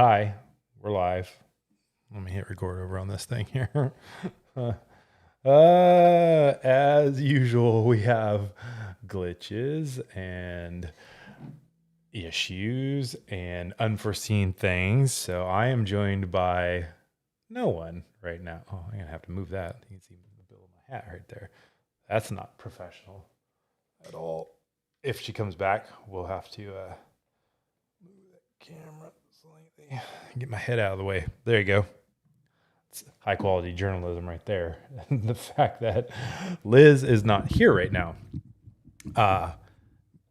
Hi, we're live. Let me hit record over on this thing here. As usual, we have glitches and issues and unforeseen things. So I am joined by no one right now. Oh, I'm gonna have to move that. You can see the bill of my hat right there. That's not professional at all. If she comes back, we'll have to move that camera slightly. Get my head out of the way. There you go. It's high quality journalism right there. The fact that Liz is not here right now, uh,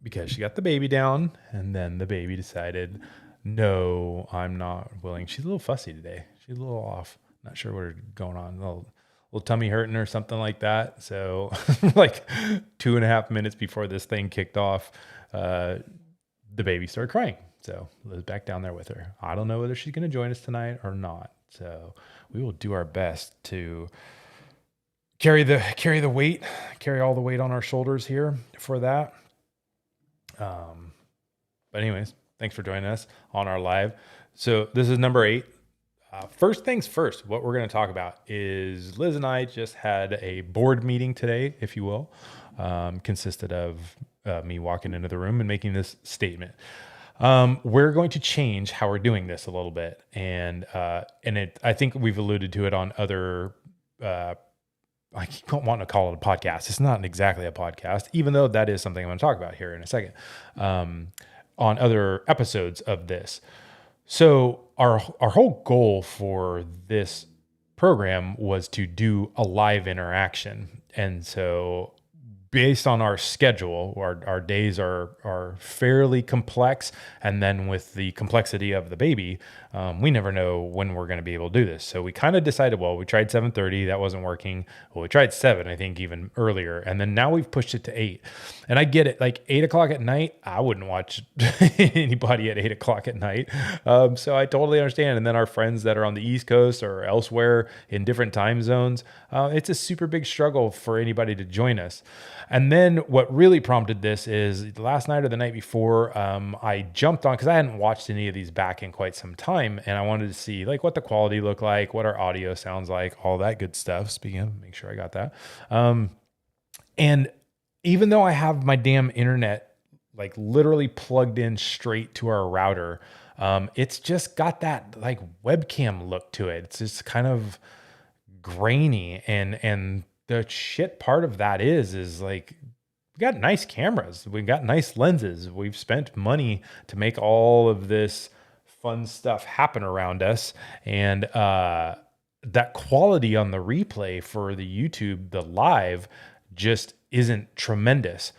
because she got the baby down, and then the baby decided, no, I'm not willing. She's a little fussy today. She's a little off. Not sure what's going on. A little tummy hurting or something like that. So, like 2.5 minutes before this thing kicked off, the baby started crying. So Liz back down there with her. I don't know whether she's going to join us tonight or not. So we will do our best to carry the weight, carry all the weight on our shoulders here for that. But anyways, thanks for joining us on our live. So this is number 8. First things first, what we're going to talk about is Liz and I just had a board meeting today, if you will, consisted of me walking into the room and making this statement. We're going to change how we're doing this a little bit. I think we've alluded to it on other, I keep wanting to call it a podcast. It's not exactly a podcast, even though that is something I'm going to talk about here in a second, on other episodes of this. So our whole goal for this program was to do a live interaction. And so based on our schedule, our days are fairly complex. And then with the complexity of the baby, we never know when we're going to be able to do this. So we kind of decided, well, we tried 7:30, that wasn't working. Well, we tried 7, I think even earlier. And then now we've pushed it to 8. And I get it, like 8 o'clock at night, I wouldn't watch anybody at 8 o'clock at night. So I totally understand. And then our friends that are on the East Coast or elsewhere in different time zones, it's a super big struggle for anybody to join us. And then what really prompted this is last night or the night before, I jumped on, because I hadn't watched any of these back in quite some time, and I wanted to see like what the quality looked like, what our audio sounds like, all that good stuff. Speaking of, make sure I got that. And even though I have my damn internet like literally plugged in straight to our router, it's just got that like webcam look to it. It's just kind of grainy, and the shit part of that is like, we got nice cameras, we got nice lenses, we've spent money to make all of this fun stuff happen around us, and that quality on the replay for the YouTube, the live, just isn't tremendous.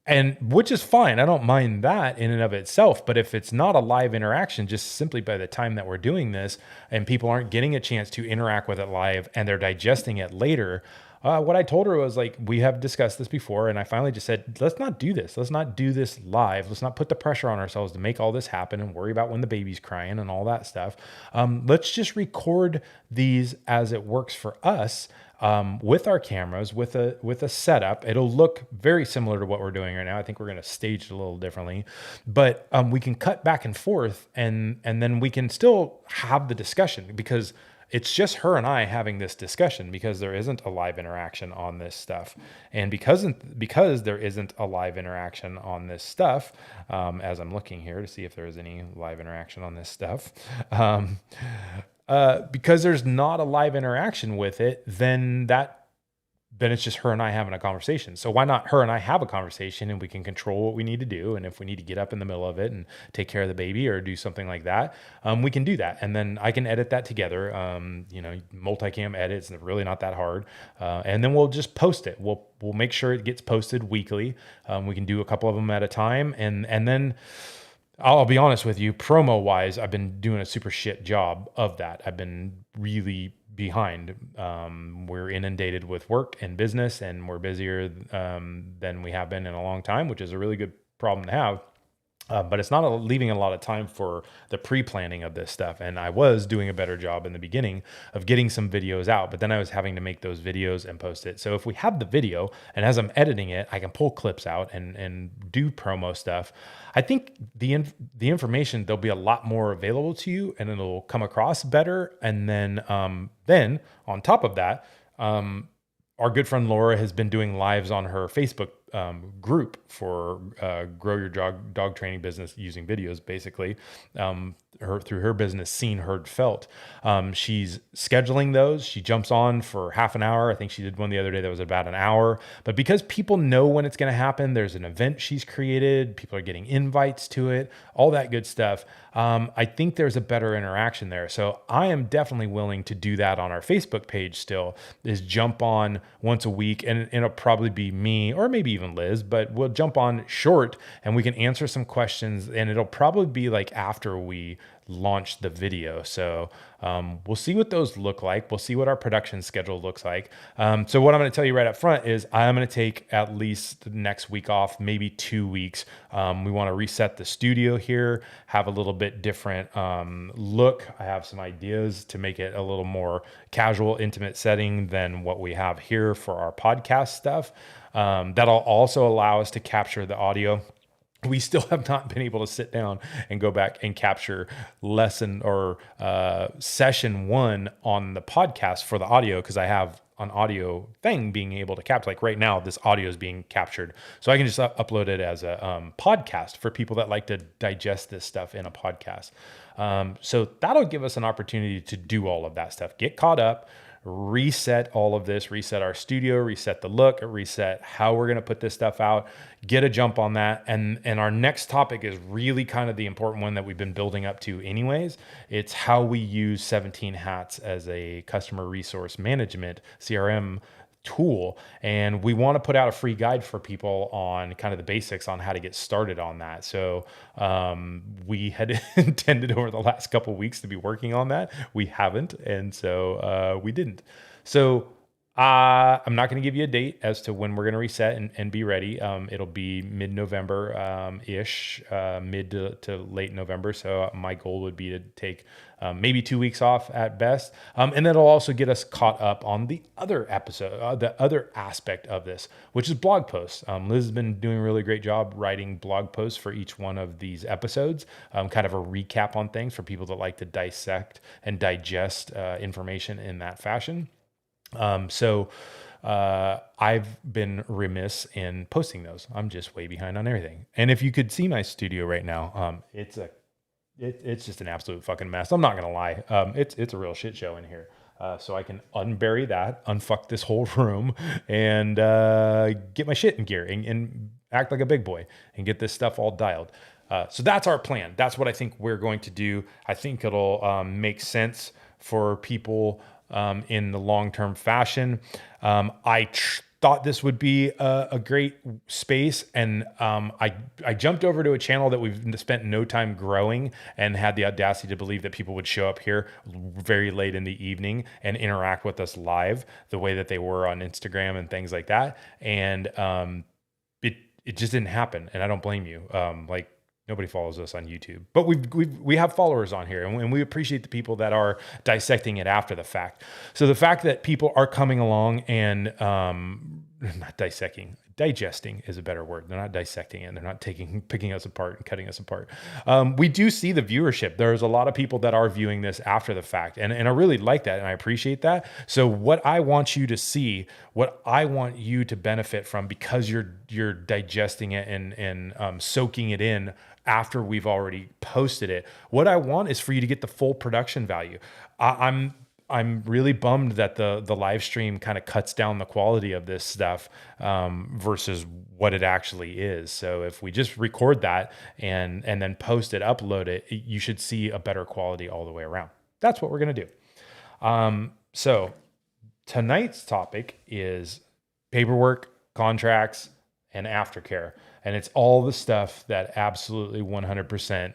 And which is fine. I don't mind that in and of itself. But if it's not a live interaction, just simply by the time that we're doing this and people aren't getting a chance to interact with it live and they're digesting it later, what I told her was like, we have discussed this before. And I finally just said, let's not do this. Let's not do this live. Let's not put the pressure on ourselves to make all this happen and worry about when the baby's crying and all that stuff. Let's just record these as it works for us. With our cameras, with a setup. It'll look very similar to what we're doing right now. I think we're going to stage it a little differently, but we can cut back and forth, and then we can still have the discussion, because it's just her and I having this discussion, because there isn't a live interaction on this stuff. And because there isn't a live interaction on this stuff, as I'm looking here to see if there is any live interaction on this stuff, because there's not a live interaction with it, then it's just her and I having a conversation. So why not her and I have a conversation, and we can control what we need to do. And if we need to get up in the middle of it and take care of the baby or do something like that, we can do that. And then I can edit that together. Multicam edits, and really not that hard. And then we'll just post it. We'll make sure it gets posted weekly. We can do a couple of them at a time. And then I'll be honest with you, promo wise, I've been doing a super shit job of that. I've been really behind. We're inundated with work and business, and we're busier than we have been in a long time, which is a really good problem to have. But it's not leaving a lot of time for the pre-planning of this stuff. And I was doing a better job in the beginning of getting some videos out, but then I was having to make those videos and post it. So if we have the video, and as I'm editing it, I can pull clips out and do promo stuff. I think the information, there'll be a lot more available to you, and it'll come across better. And then on top of that, our good friend Laura has been doing lives on her Facebook group for grow your dog training business using videos, basically. Through her business, Seen, Heard, Felt. She's scheduling those. She jumps on for half an hour. I think she did one the other day that was about an hour. But because people know when it's going to happen, there's an event she's created. People are getting invites to it, all that good stuff. I think there's a better interaction there. So I am definitely willing to do that on our Facebook page still, is jump on once a week, and it'll probably be me or maybe even Liz, but we'll jump on short and we can answer some questions, and it'll probably be like after we launch the video. So we'll see what those look like. We'll see what our production schedule looks like. So what I'm going to tell you right up front is I'm going to take at least the next week off, maybe 2 weeks. We want to reset the studio here, have a little bit different look. I have some ideas to make it a little more casual, intimate setting than what we have here for our podcast stuff. That'll also allow us to capture the audio. We still have not been able to sit down and go back and capture lesson or session 1 on the podcast for the audio, because I have an audio thing being able to capture. Like right now, this audio is being captured. So I can just upload it as a podcast for people that like to digest this stuff in a podcast. So that'll give us an opportunity to do all of that stuff, get caught up, reset all of this, reset our studio, reset the look, reset how we're going to put this stuff out, get a jump on that. And our next topic is really kind of the important one that we've been building up to anyways. It's how we use 17 Hats as a customer resource management CRM tool. And we want to put out a free guide for people on kind of the basics on how to get started on that. So we had intended over the last couple of weeks to be working on that. We haven't. And so we didn't. So I'm not going to give you a date as to when we're going to reset and be ready. It'll be mid-November ish, mid to late November. So my goal would be to take maybe 2 weeks off at best. And that'll also get us caught up on the other episode, the other aspect of this, which is blog posts. Liz has been doing a really great job writing blog posts for each one of these episodes, kind of a recap on things for people that like to dissect and digest information in that fashion. So I've been remiss in posting those. I'm just way behind on everything. And if you could see my studio right now, it's just an absolute fucking mess. I'm not gonna lie. It's a real shit show in here. So I can unbury that, unfuck this whole room, and get my shit in gear and act like a big boy and get this stuff all dialed. So that's our plan. That's what I think we're going to do. I think it'll make sense for people in the long-term fashion. I thought this would be a great space, and I jumped over to a channel that we've spent no time growing and had the audacity to believe that people would show up here very late in the evening and interact with us live the way that they were on Instagram and things like that. And it just didn't happen, and I don't blame you. Nobody follows us on YouTube, but we have followers on here, and we appreciate the people that are dissecting it after the fact. So the fact that people are coming along and not dissecting, digesting is a better word. They're not dissecting it. They're not picking us apart and cutting us apart. We do see the viewership. There's a lot of people that are viewing this after the fact. And I really like that. And I appreciate that. So what I want you to see, what I want you to benefit from, because you're digesting it and soaking it in after we've already posted it, what I want is for you to get the full production value. I'm really bummed that the live stream kind of cuts down the quality of this stuff versus what it actually is. So if we just record that and then post it, upload it, you should see a better quality all the way around. That's what we're going to do. So tonight's topic is paperwork, contracts, and aftercare. And it's all the stuff that absolutely 100%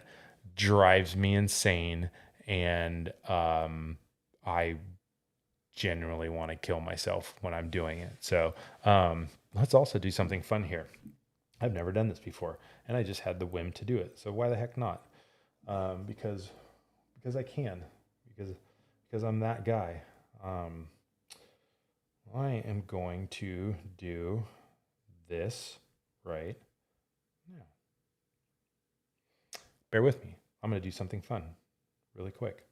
drives me insane. And I genuinely want to kill myself when I'm doing it. So let's also do something fun here. I've never done this before, and I just had the whim to do it. So why the heck not? Because I can, because because I'm that guy. Um, I am going to do this right now. Bear with me. I'm going to do something fun really quick.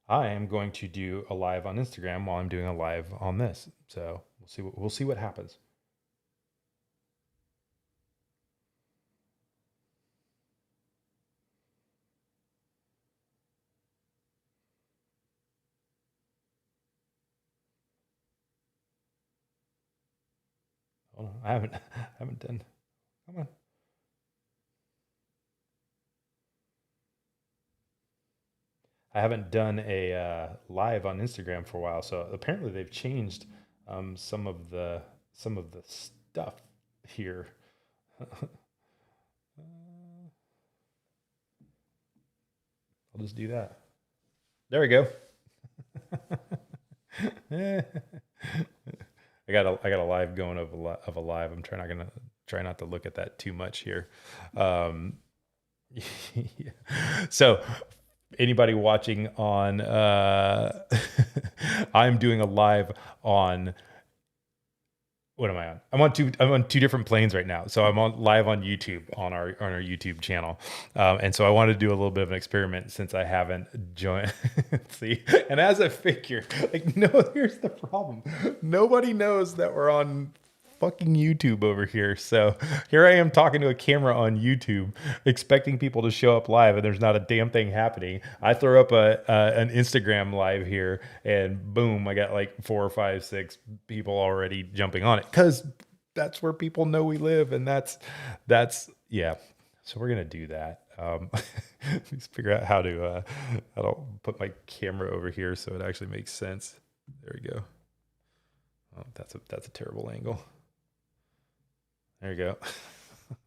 I am going to do a live on Instagram while I'm doing a live on this. So we'll see what happens. Hold on. I haven't done. Come on. I haven't done a live on Instagram for a while, so apparently they've changed some of the stuff here. I'll just do that. There we go. I got a live going of a live. I'm try not to look at that too much here. Um, so anybody watching on I'm doing a live on what am I on? I'm on two different planes right now. So I'm on live on YouTube on our YouTube channel, and so I wanted to do a little bit of an experiment since I haven't joined. See, and as a figure, like no, here's the problem: nobody knows that we're on fucking YouTube over here. So here I am talking to a camera on YouTube, expecting people to show up live, and there's not a damn thing happening. I throw up an Instagram live here, and boom, I got like 4 or 5, 6 people already jumping on it because that's where people know we live, and that's yeah. So we're gonna do that. Let's figure out how to put my camera over here so it actually makes sense. There we go. Oh, that's a terrible angle. There you go.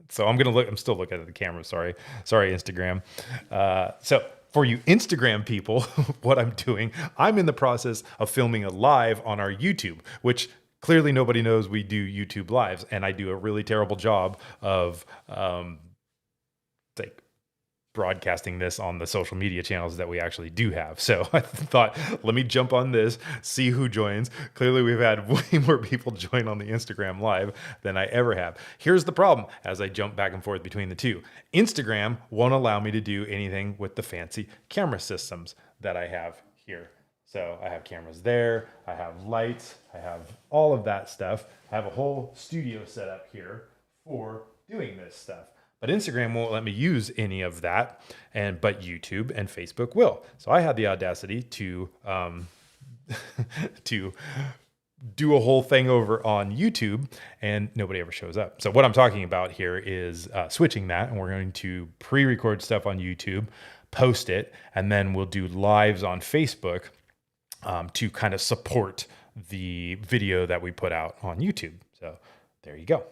So I'm still looking at the camera. Sorry, Instagram. So for you Instagram people, what I'm doing, I'm in the process of filming a live on our YouTube, which clearly nobody knows we do YouTube lives. And I do a really terrible job of, like broadcasting this on the social media channels that we actually do have. So I thought, let me jump on this, see who joins. Clearly we've had way more people join on the Instagram live than I ever have. Here's the problem as I jump back and forth between the two. Instagram won't allow me to do anything with the fancy camera systems that I have here. So I have cameras there, I have lights, I have all of that stuff. I have a whole studio set up here for doing this stuff. But Instagram won't let me use any of that, but YouTube and Facebook will. So I had the audacity to to do a whole thing over on YouTube, and nobody ever shows up. So what I'm talking about here is switching that, and we're going to pre-record stuff on YouTube, post it, and then we'll do lives on Facebook to kind of support the video that we put out on YouTube. So there you go.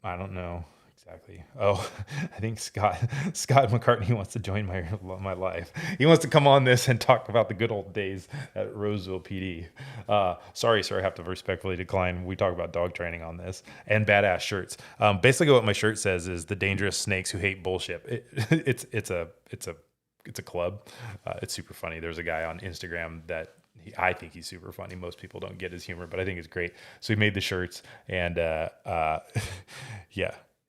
I don't know exactly. Oh, I think Scott McCartney wants to join my live. He wants to come on this and talk about the good old days at Roseville PD. Sorry, sir, I have to respectfully decline. We talk about dog training on this and badass shirts. Basically, what my shirt says is the dangerous snakes who hate bullshit. It's a club. It's super funny. There's a guy on Instagram that. I think he's super funny. Most people don't get his humor, but I think it's great. So he made the shirts, and yeah,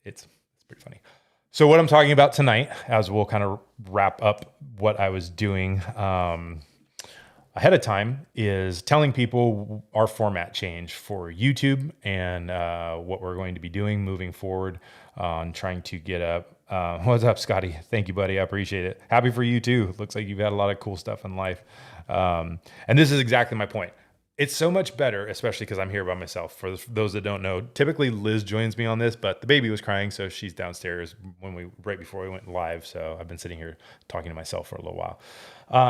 it's pretty funny. So what I'm talking about tonight, as we'll kind of wrap up what I was doing ahead of time, is telling people our format change for YouTube and what we're going to be doing moving forward on trying to get up. What's up, Scotty? Thank you, buddy. I appreciate it. Happy for you too. Looks like you've had a lot of cool stuff in life. And this is exactly my point. It's so much better, especially because I'm here by myself. For those that don't know, typically Liz joins me on this, but the baby was crying, so she's downstairs right before we went live. So I've been sitting here talking to myself for a little while.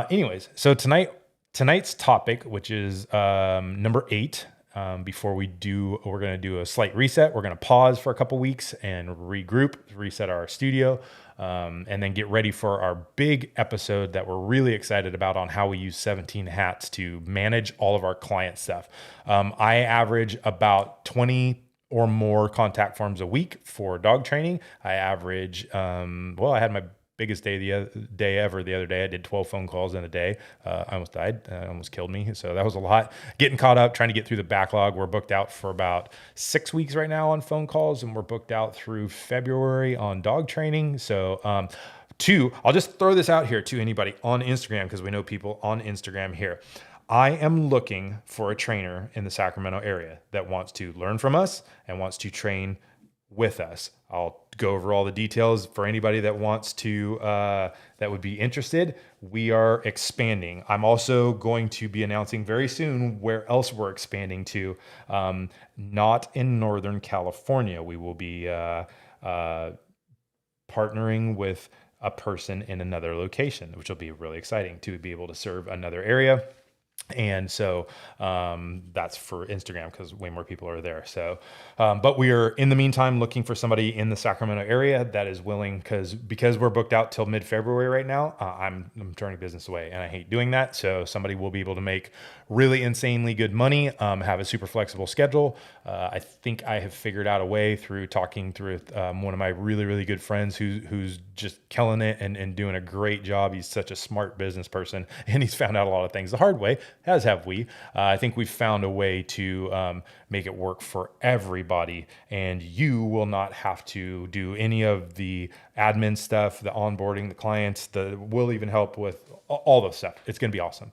Anyways, so tonight's topic, which is number 8, before we're going to do a slight reset. We're going to pause for a couple weeks and regroup, reset our studio, and then get ready for our big episode that we're really excited about on how we use 17 hats to manage all of our client stuff. I average about 20 or more contact forms a week for dog training. I average, I had my biggest day ever the other day. I did 12 phone calls in a day. I almost died. Almost killed me. So that was a lot. Getting caught up, trying to get through the backlog. We're booked out for about 6 weeks right now on phone calls, and we're booked out through February on dog training. So, I'll just throw this out here to anybody on Instagram, because we know people on Instagram here. I am looking for a trainer in the Sacramento area that wants to learn from us and wants to train with us. I'll go over all the details for anybody that wants to, that would be interested. We are expanding. I'm also going to be announcing very soon where else we're expanding to, not in Northern California. We will be partnering with a person in another location, which will be really exciting to be able to serve another area. And so that's for Instagram, because way more people are there. So, but we are in the meantime looking for somebody in the Sacramento area that is willing, because we're booked out till mid-February right now. I'm turning business away, and I hate doing that. So somebody will be able to make really insanely good money, have a super flexible schedule. I think I have figured out a way through talking through one of my really, really good friends who's just killing it and doing a great job. He's such a smart business person, and he's found out a lot of things the hard way, as have we. I think we've found a way to make it work for everybody, and you will not have to do any of the admin stuff, the onboarding, the clients. We'll even help with all those stuff. It's going to be awesome,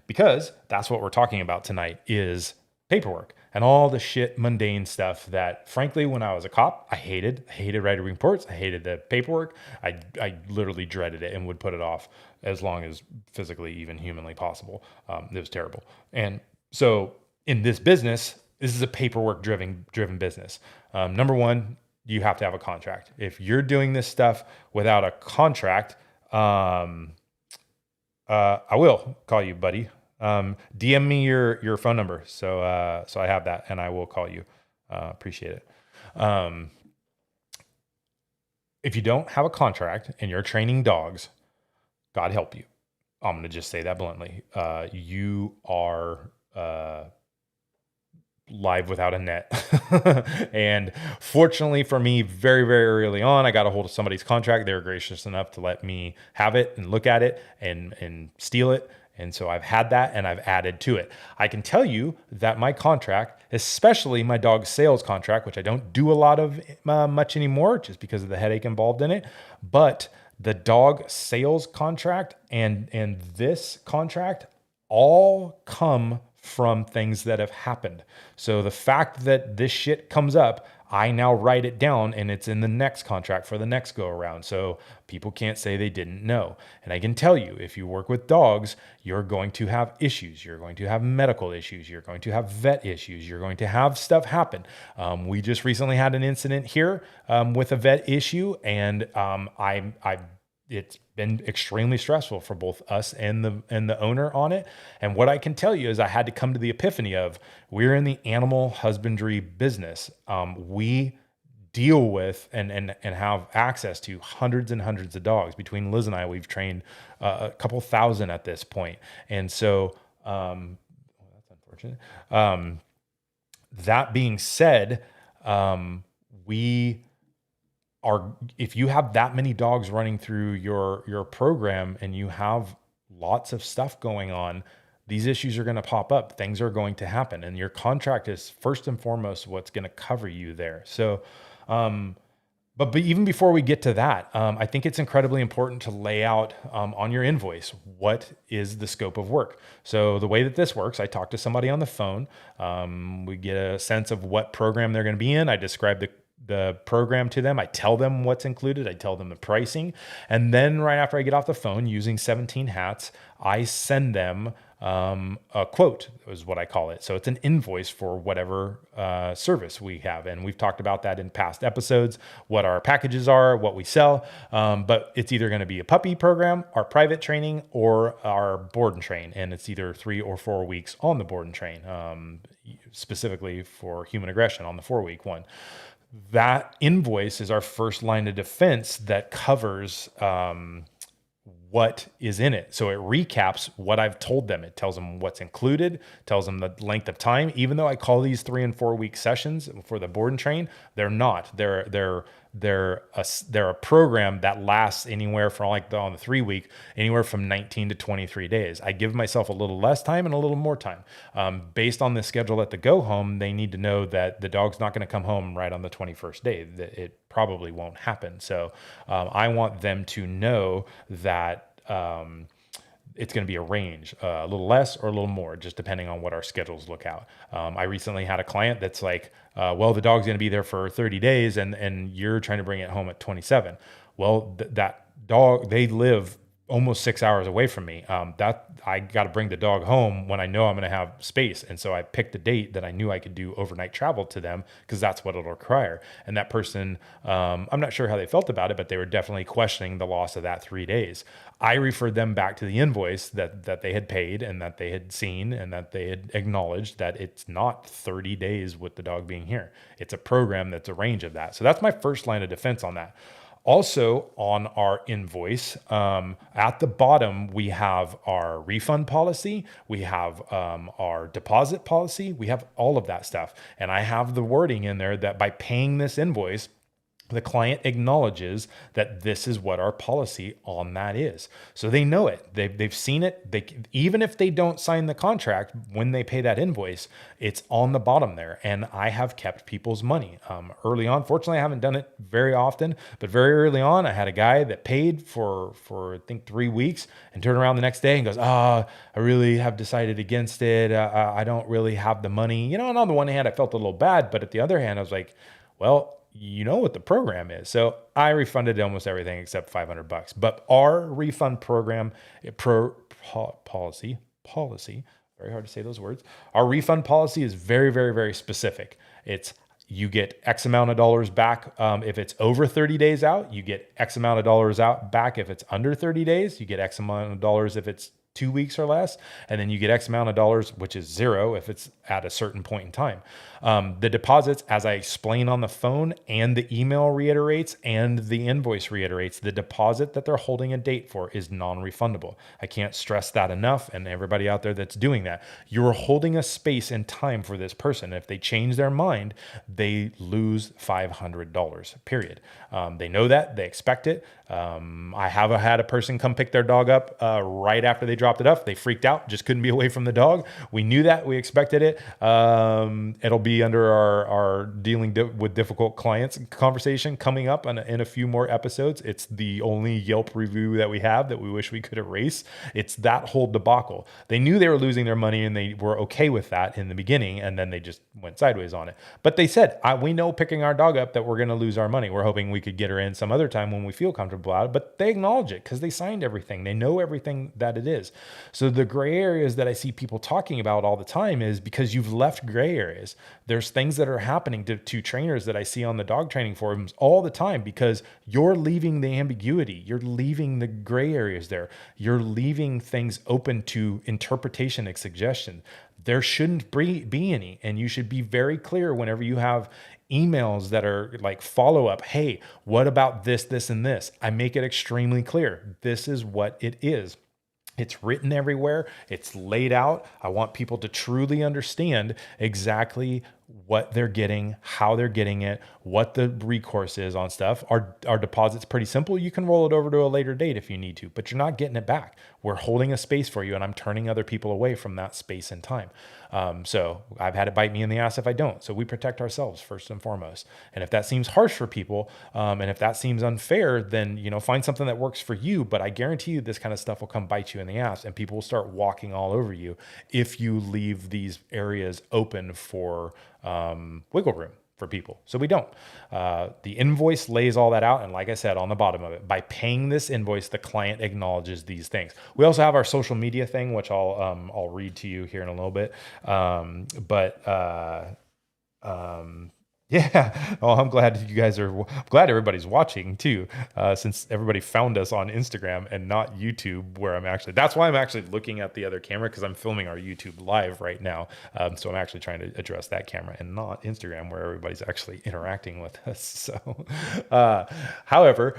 because that's what we're talking about tonight is paperwork and all the shit mundane stuff that, frankly, when I was a cop, I hated writing reports. I hated the paperwork. I literally dreaded it and would put it off as long as physically, even humanly possible. It was terrible. And so in this business, this is a paperwork driven business. Number one, you have to have a contract. If you're doing this stuff without a contract, I will call you, buddy. DM me your phone number. So I have that, and I will call you. Appreciate it. If you don't have a contract and you're training dogs, God help you. I'm going to just say that bluntly. You are, live without a net. And fortunately for me, very, very early on, I got a hold of somebody's contract. They were gracious enough to let me have it and look at it and steal it. And so I've had that, and I've added to it. I can tell you that my contract, especially my dog sales contract, which I don't do a lot of much anymore just because of the headache involved in it, but the dog sales contract and this contract all come from things that have happened. So the fact that this shit comes up, I now write it down, and it's in the next contract for the next go around. So people can't say they didn't know. And I can tell you, if you work with dogs, you're going to have issues. You're going to have medical issues. You're going to have vet issues. You're going to have stuff happen. We just recently had an incident here with a vet issue, and it's been extremely stressful for both us and the owner on it. And what I can tell you is I had to come to the epiphany of, we're in the animal husbandry business. We deal with and have access to hundreds and hundreds of dogs. Between Liz and I, we've trained a couple thousand at this point. And so, that's unfortunate. That being said, if you have that many dogs running through your program and you have lots of stuff going on, these issues are going to pop up. Things are going to happen, and your contract is first and foremost what's going to cover you there. So, but even before we get to that, I think it's incredibly important to lay out on your invoice, what is the scope of work. So the way that this works, I talk to somebody on the phone. We get a sense of what program they're going to be in. I describe the program to them. I tell them what's included. I tell them the pricing. And then right after I get off the phone using 17 hats, I send them a quote is what I call it. So it's an invoice for whatever service we have. And we've talked about that in past episodes, what our packages are, what we sell. But it's either going to be a puppy program, our private training, or our board and train. And it's either 3 or 4 weeks on the board and train. specifically for human aggression on the 4-week one. That invoice is our first line of defense that covers what is in it. So it recaps what I've told them. It tells them what's included, tells them the length of time. Even though I call these 3 and 4 week sessions for the board and train, they're not. They're a program that lasts anywhere from on the 3 week, anywhere from 19 to 23 days. I give myself a little less time and a little more time. Based on the schedule at the go home, they need to know that the dog's not going to come home right on the 21st day. It probably won't happen. So I want them to know that it's going to be a range, a little less or a little more, just depending on what our schedules look out. I recently had a client that's like, well, the dog's going to be there for 30 days and you're trying to bring it home at 27. Well, that dog, they live almost 6 hours away from me. That I got to bring the dog home when I know I'm going to have space. And so I picked a date that I knew I could do overnight travel to them because that's what it'll require. And that person, I'm not sure how they felt about it, but they were definitely questioning the loss of that 3 days. I referred them back to the invoice that they had paid and that they had seen and that they had acknowledged that it's not 30 days with the dog being here. It's a program that's a range of that. So that's my first line of defense on that. Also on our invoice, at the bottom, we have our refund policy, we have our deposit policy, we have all of that stuff. And I have the wording in there that by paying this invoice, the client acknowledges that this is what our policy on that is. So they know it. They've seen it. Even if they don't sign the contract, when they pay that invoice, it's on the bottom there. And I have kept people's money early on. Fortunately, I haven't done it very often, but very early on, I had a guy that paid for I think 3 weeks and turned around the next day and goes, I really have decided against it. I don't really have the money. And on the one hand, I felt a little bad, but at the other hand, I was like, well, you know what the program is. So I refunded almost everything except $500. But our refund program, policy, very hard to say those words. Our refund policy is very, very, very specific. It's you get X amount of dollars back. If it's over 30 days out, you get X amount of dollars out back. If it's under 30 days, you get X amount of dollars if it's 2 weeks or less, and then you get X amount of dollars, which is zero if it's at a certain point in time. The deposits, as I explain on the phone and the email reiterates and the invoice reiterates, the deposit that they're holding a date for is non-refundable. I can't stress that enough. And everybody out there that's doing that, you're holding a space and time for this person. If they change their mind, they lose $500, period. They know that, they expect it. I have had a person come pick their dog up right after they dropped it off. They freaked out, just couldn't be away from the dog. We knew that, we expected it. It'll be under our dealing with difficult clients conversation coming up in a few more episodes. It's the only Yelp review that we have that we wish we could erase. It's that whole debacle. They knew they were losing their money and they were okay with that in the beginning, and then they just went sideways on it. But they said, we know picking our dog up that we're going to lose our money. We're hoping we could get her in some other time when we feel comfortable about it, but they acknowledge it because they signed everything. They know everything that it is. So the gray areas that I see people talking about all the time is because you've left gray areas. There's things that are happening to trainers that I see on the dog training forums all the time because you're leaving the ambiguity. You're leaving the gray areas there. You're leaving things open to interpretation and suggestion. There shouldn't be any, and you should be very clear whenever you have emails that are like follow up. Hey, what about this, this, and this? I make it extremely clear. This is what it is. It's written everywhere. It's laid out. I want people to truly understand exactly what they're getting, how they're getting it, what the recourse is on stuff. Our deposit's pretty simple. You can roll it over to a later date if you need to, but you're not getting it back. We're holding a space for you, and I'm turning other people away from that space and time. So I've had it bite me in the ass if I don't. So we protect ourselves first and foremost. And if that seems harsh for people, and if that seems unfair, then find something that works for you. But I guarantee you this kind of stuff will come bite you in the ass, and people will start walking all over you if you leave these areas open for wiggle room for people. So we don't. The invoice lays all that out. And like I said, on the bottom of it, by paying this invoice, the client acknowledges these things. We also have our social media thing, which I'll read to you here in a little bit. Yeah. Oh, I'm glad glad everybody's watching too, since everybody found us on Instagram and not YouTube, that's why I'm actually looking at the other camera because I'm filming our YouTube live right now. So I'm actually trying to address that camera and not Instagram where everybody's actually interacting with us. So, however,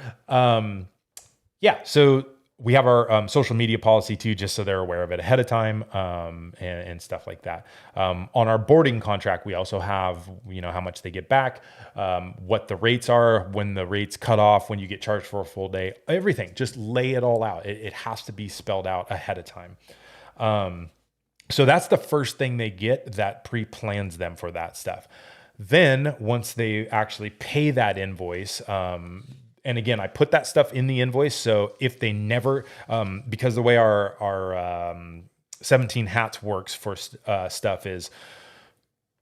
yeah, so we have our social media policy too, just so they're aware of it ahead of time, and stuff like that. On our boarding contract, we also have, how much they get back, what the rates are, when the rates cut off, when you get charged for a full day, everything. Just lay it all out. It has to be spelled out ahead of time. So that's the first thing they get that pre-plans them for that stuff. Then once they actually pay that invoice, and again, I put that stuff in the invoice. So if they never, because the way our 17 hats works for stuff is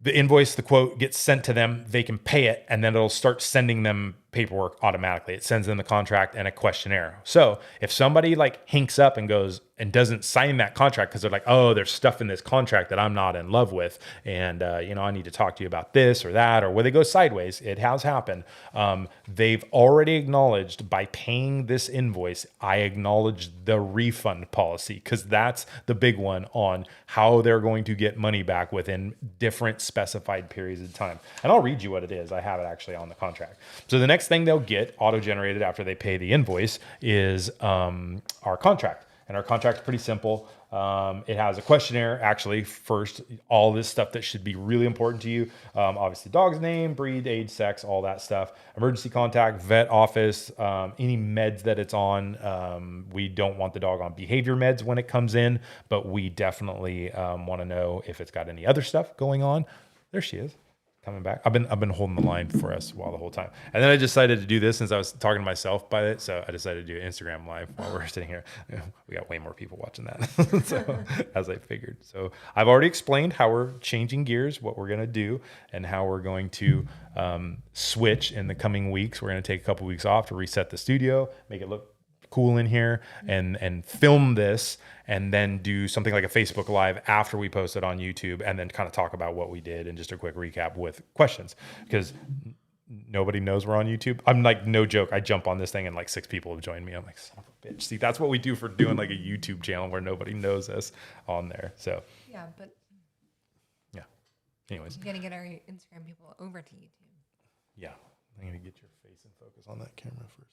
the invoice, the quote gets sent to them, they can pay it, and then it'll start sending them paperwork automatically. It sends in the contract and a questionnaire. So if somebody like hinks up and goes and doesn't sign that contract because they're like, oh, there's stuff in this contract that I'm not in love with, and I need to talk to you about this or that, or where they go sideways, it has happened. They've already acknowledged by paying this invoice, I acknowledge the refund policy, because that's the big one on how they're going to get money back within different specified periods of time. And I'll read you what it is. I have it actually on the contract. So the next thing they'll get auto-generated after they pay the invoice is our contract. And our contract is pretty simple. It has a questionnaire, actually, first, all this stuff that should be really important to you. Obviously, dog's name, breed, age, sex, all that stuff. Emergency contact, vet office, any meds that it's on. We don't want the dog on behavior meds when it comes in, but we definitely want to know if it's got any other stuff going on. There she is. Coming back. I've been holding the line for us while the whole time. And then I decided to do this since I was talking to myself by it. So I decided to do Instagram live while we're sitting here. We got way more people watching that. So as I figured. So I've already explained how we're changing gears, what we're going to do, and how we're going to switch in the coming weeks. We're going to take a couple weeks off to reset the studio, make it look cool in here, and film this, and then do something like a Facebook Live after we post it on YouTube, and then kind of talk about what we did and just a quick recap with questions, because nobody knows we're on YouTube. I'm like, no joke, I jump on this thing and like 6 people have joined me. I'm like, son of a bitch. See, that's what we do for doing like a YouTube channel where nobody knows us on there. So yeah, but yeah. Anyways, you gotta get our Instagram people over to YouTube. Yeah, I'm gonna get your face in focus on that camera first.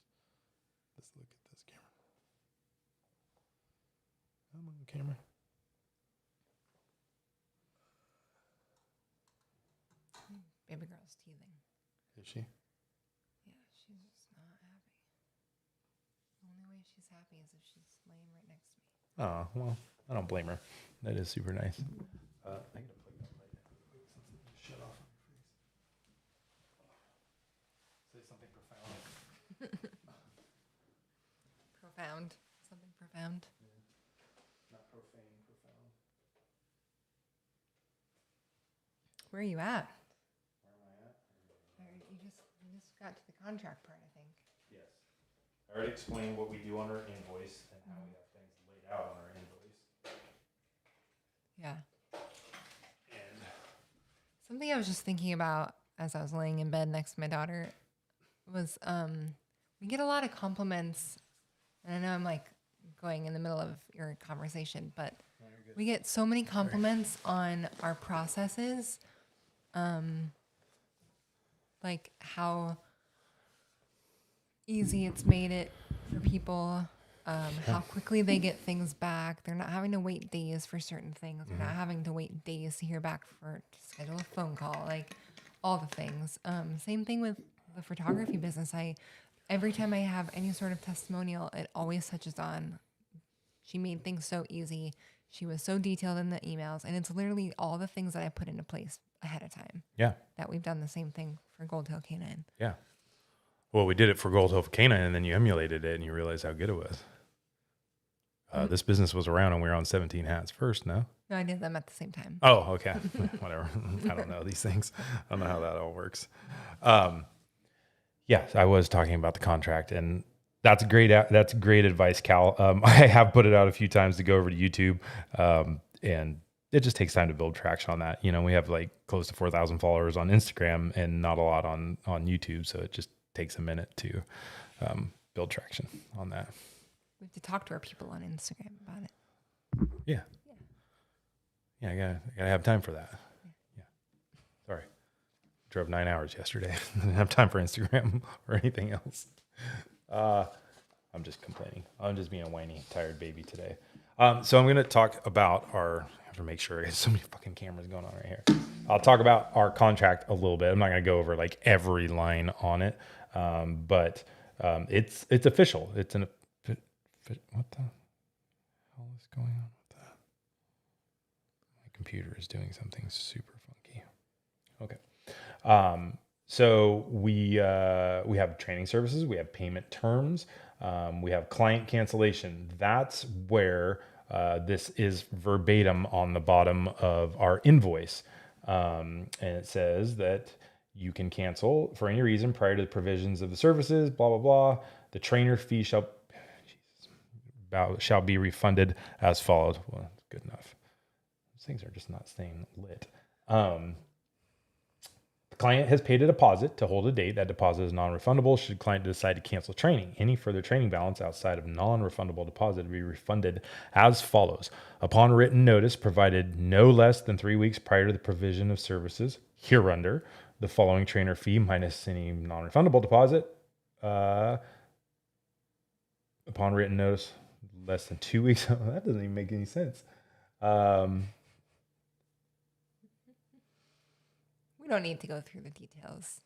Let's look at this camera. Come on, camera. Baby girl's teething. Is she? Yeah, she's just not happy. The only way she's happy is if she's laying right next to me. Oh, well, I don't blame her. That is super nice. I gotta plug that light in since it just shut off on your face. Say something profound. Profound. Something profound. Not profane, profound. Where are you at? Where am I at? You just got to the contract part, I think. Yes. I already explained what we do on our invoice and how we have things laid out on our invoice. Yeah. And Something I was just thinking about as I was laying in bed next to my daughter was we get a lot of compliments, and I know I'm like going in the middle of your conversation, but we get so many compliments on our processes, like how easy it's made it for people, how quickly they get things back. They're not having to wait days for certain things. They're not having to wait days to hear back to schedule a phone call, like all the things. Same thing with the photography business. Every time I have any sort of testimonial, it always touches on, she made things so easy. She was so detailed in the emails, and it's literally all the things that I put into place ahead of time. yeah. That we've done the same thing for Gold Hill Canine. Yeah. Well, we did it for Gold Hill Canine, and then you emulated it, and you realized how good it was. This business was around, and we were on 17 hats first, no? No, I did them at the same time. Oh, okay. Whatever. I don't know these things. I don't know how that all works. Yes, I was talking about the contract, and that's great. That's great advice, Cal. I have put it out a few times to go over to YouTube, and it just takes time to build traction on that. We have like close to 4,000 followers on Instagram and not a lot on YouTube. So it just takes a minute to build traction on that. We have to talk to our people on Instagram about it. Yeah. I gotta have time for that. Yeah. Sorry. Drove 9 hours yesterday. Didn't have time for Instagram or anything else. I'm just complaining. I'm just being a whiny, tired baby today. So I'm going to talk about I have to make sure there's so many fucking cameras going on right here. I'll talk about our contract a little bit. I'm not going to go over like every line on it. But it's official. It's what the hell is going on with that? My computer is doing something super funky. Okay. So we have training services, we have payment terms, we have client cancellation. That's where this is verbatim on the bottom of our invoice. And it says that you can cancel for any reason prior to the provisions of the services, blah, blah, blah. The trainer fee shall be refunded as followed. Well, that's good enough. Those things are just not staying lit. The client has paid a deposit to hold a date. That deposit is non-refundable should client decide to cancel training. Any further training balance outside of non-refundable deposit to be refunded as follows. Upon written notice provided no less than 3 weeks prior to the provision of services hereunder, the following trainer fee minus any non-refundable deposit. Upon written notice, less than 2 weeks. That doesn't even make any sense. We don't need to go through the details.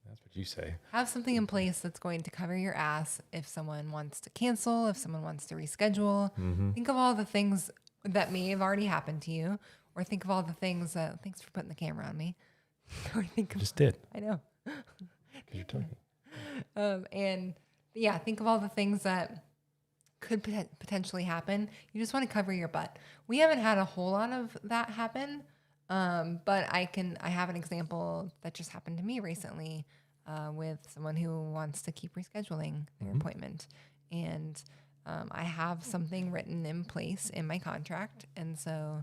That's what you say. Have something in place that's going to cover your ass if someone wants to cancel, if someone wants to reschedule. Mm-hmm. Think of all the things that may have already happened to you, or think of all the things that. Thanks for putting the camera on me. Or Just did. I know. Because you're talking. And yeah, think of all the things that could potentially happen. You just want to cover your butt. We haven't had a whole lot of that happen. But I have an example that just happened to me recently, with someone who wants to keep rescheduling their appointment. And, I have something written in place in my contract. And so,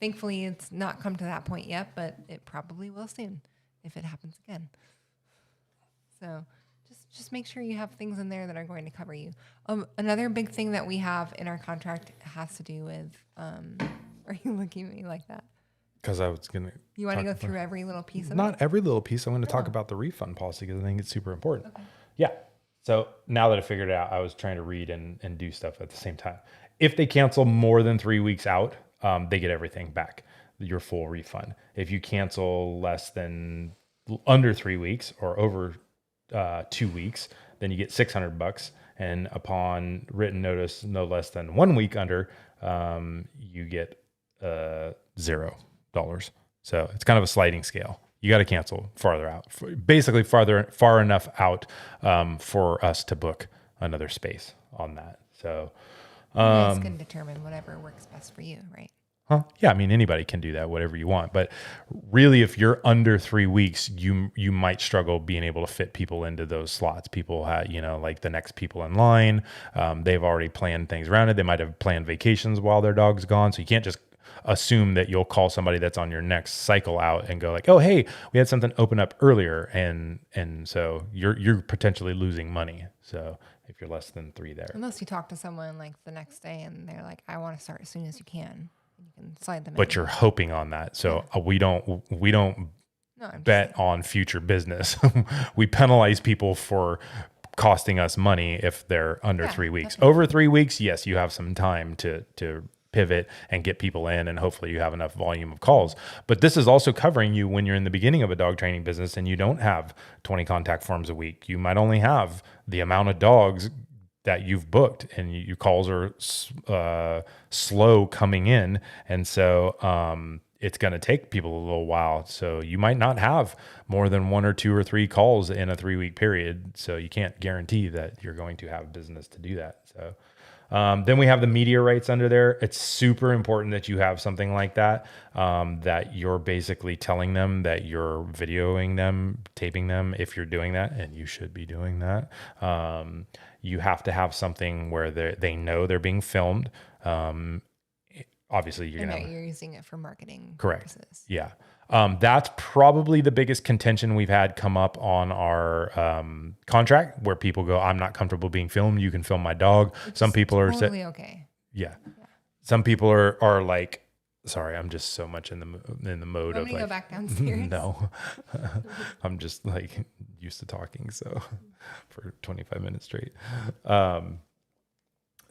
thankfully it's not come to that point yet, but it probably will soon if it happens again. So just make sure you have things in there that are going to cover you. Another big thing that we have in our contract has to do with, are you looking at me like that? Because I was going to... You want to go through every little piece of it? Not every little piece. I'm going to talk about the refund policy because I think it's super important. Okay. Yeah. So now that I figured it out, I was trying to read and do stuff at the same time. If they cancel more than 3 weeks out, they get everything back, your full refund. If you cancel under 3 weeks or over 2 weeks, then you get $600. And upon written notice, no less than 1 week under, you get $0. So it's kind of a sliding scale. You got to cancel farther out, basically far enough out for us to book another space on that. So you guys can determine whatever works best for you, right? Yeah, I mean, anybody can do that, whatever you want. But really, if you're under 3 weeks, you might struggle being able to fit people into those slots. People have, like the next people in line, they've already planned things around it. They might have planned vacations while their dog's gone. So you can't just assume that you'll call somebody that's on your next cycle out and go like, oh, hey, we had something open up earlier. And so you're potentially losing money. So if you're less than 3 there. Unless you talk to someone like the next day and they're like, I want to start as soon as you can. You can slide them in. But you're hoping on that. So we don't bet on future business. We penalize people for costing us money if they're under 3 weeks. Definitely. Over 3 weeks, yes, you have some time to pivot and get people in, and hopefully you have enough volume of calls. But this is also covering you when you're in the beginning of a dog training business and you don't have 20 contact forms a week. You might only have the amount of dogs that you've booked, and your calls are slow coming in. And so it's going to take people a little while. So you might not have more than 1 or 2 or 3 calls in a 3 week period. So you can't guarantee that you're going to have business to do that. So then we have the media rights under there. It's super important that you have something like that, that you're basically telling them that you're videoing them, taping them if you're doing that, and you should be doing that. You have to have something where they know they're being filmed. obviously you're And going that to you're using it for marketing correct. purposes. Yeah. That's probably the biggest contention we've had come up on our contract, where people go, I'm not comfortable being filmed. You can film my dog. Some people are Totally okay. yeah. Some people are like, sorry, I'm just so much in the mode Want of me to like, go back downstairs? no, I'm just like used to talking. So for 25 minutes straight,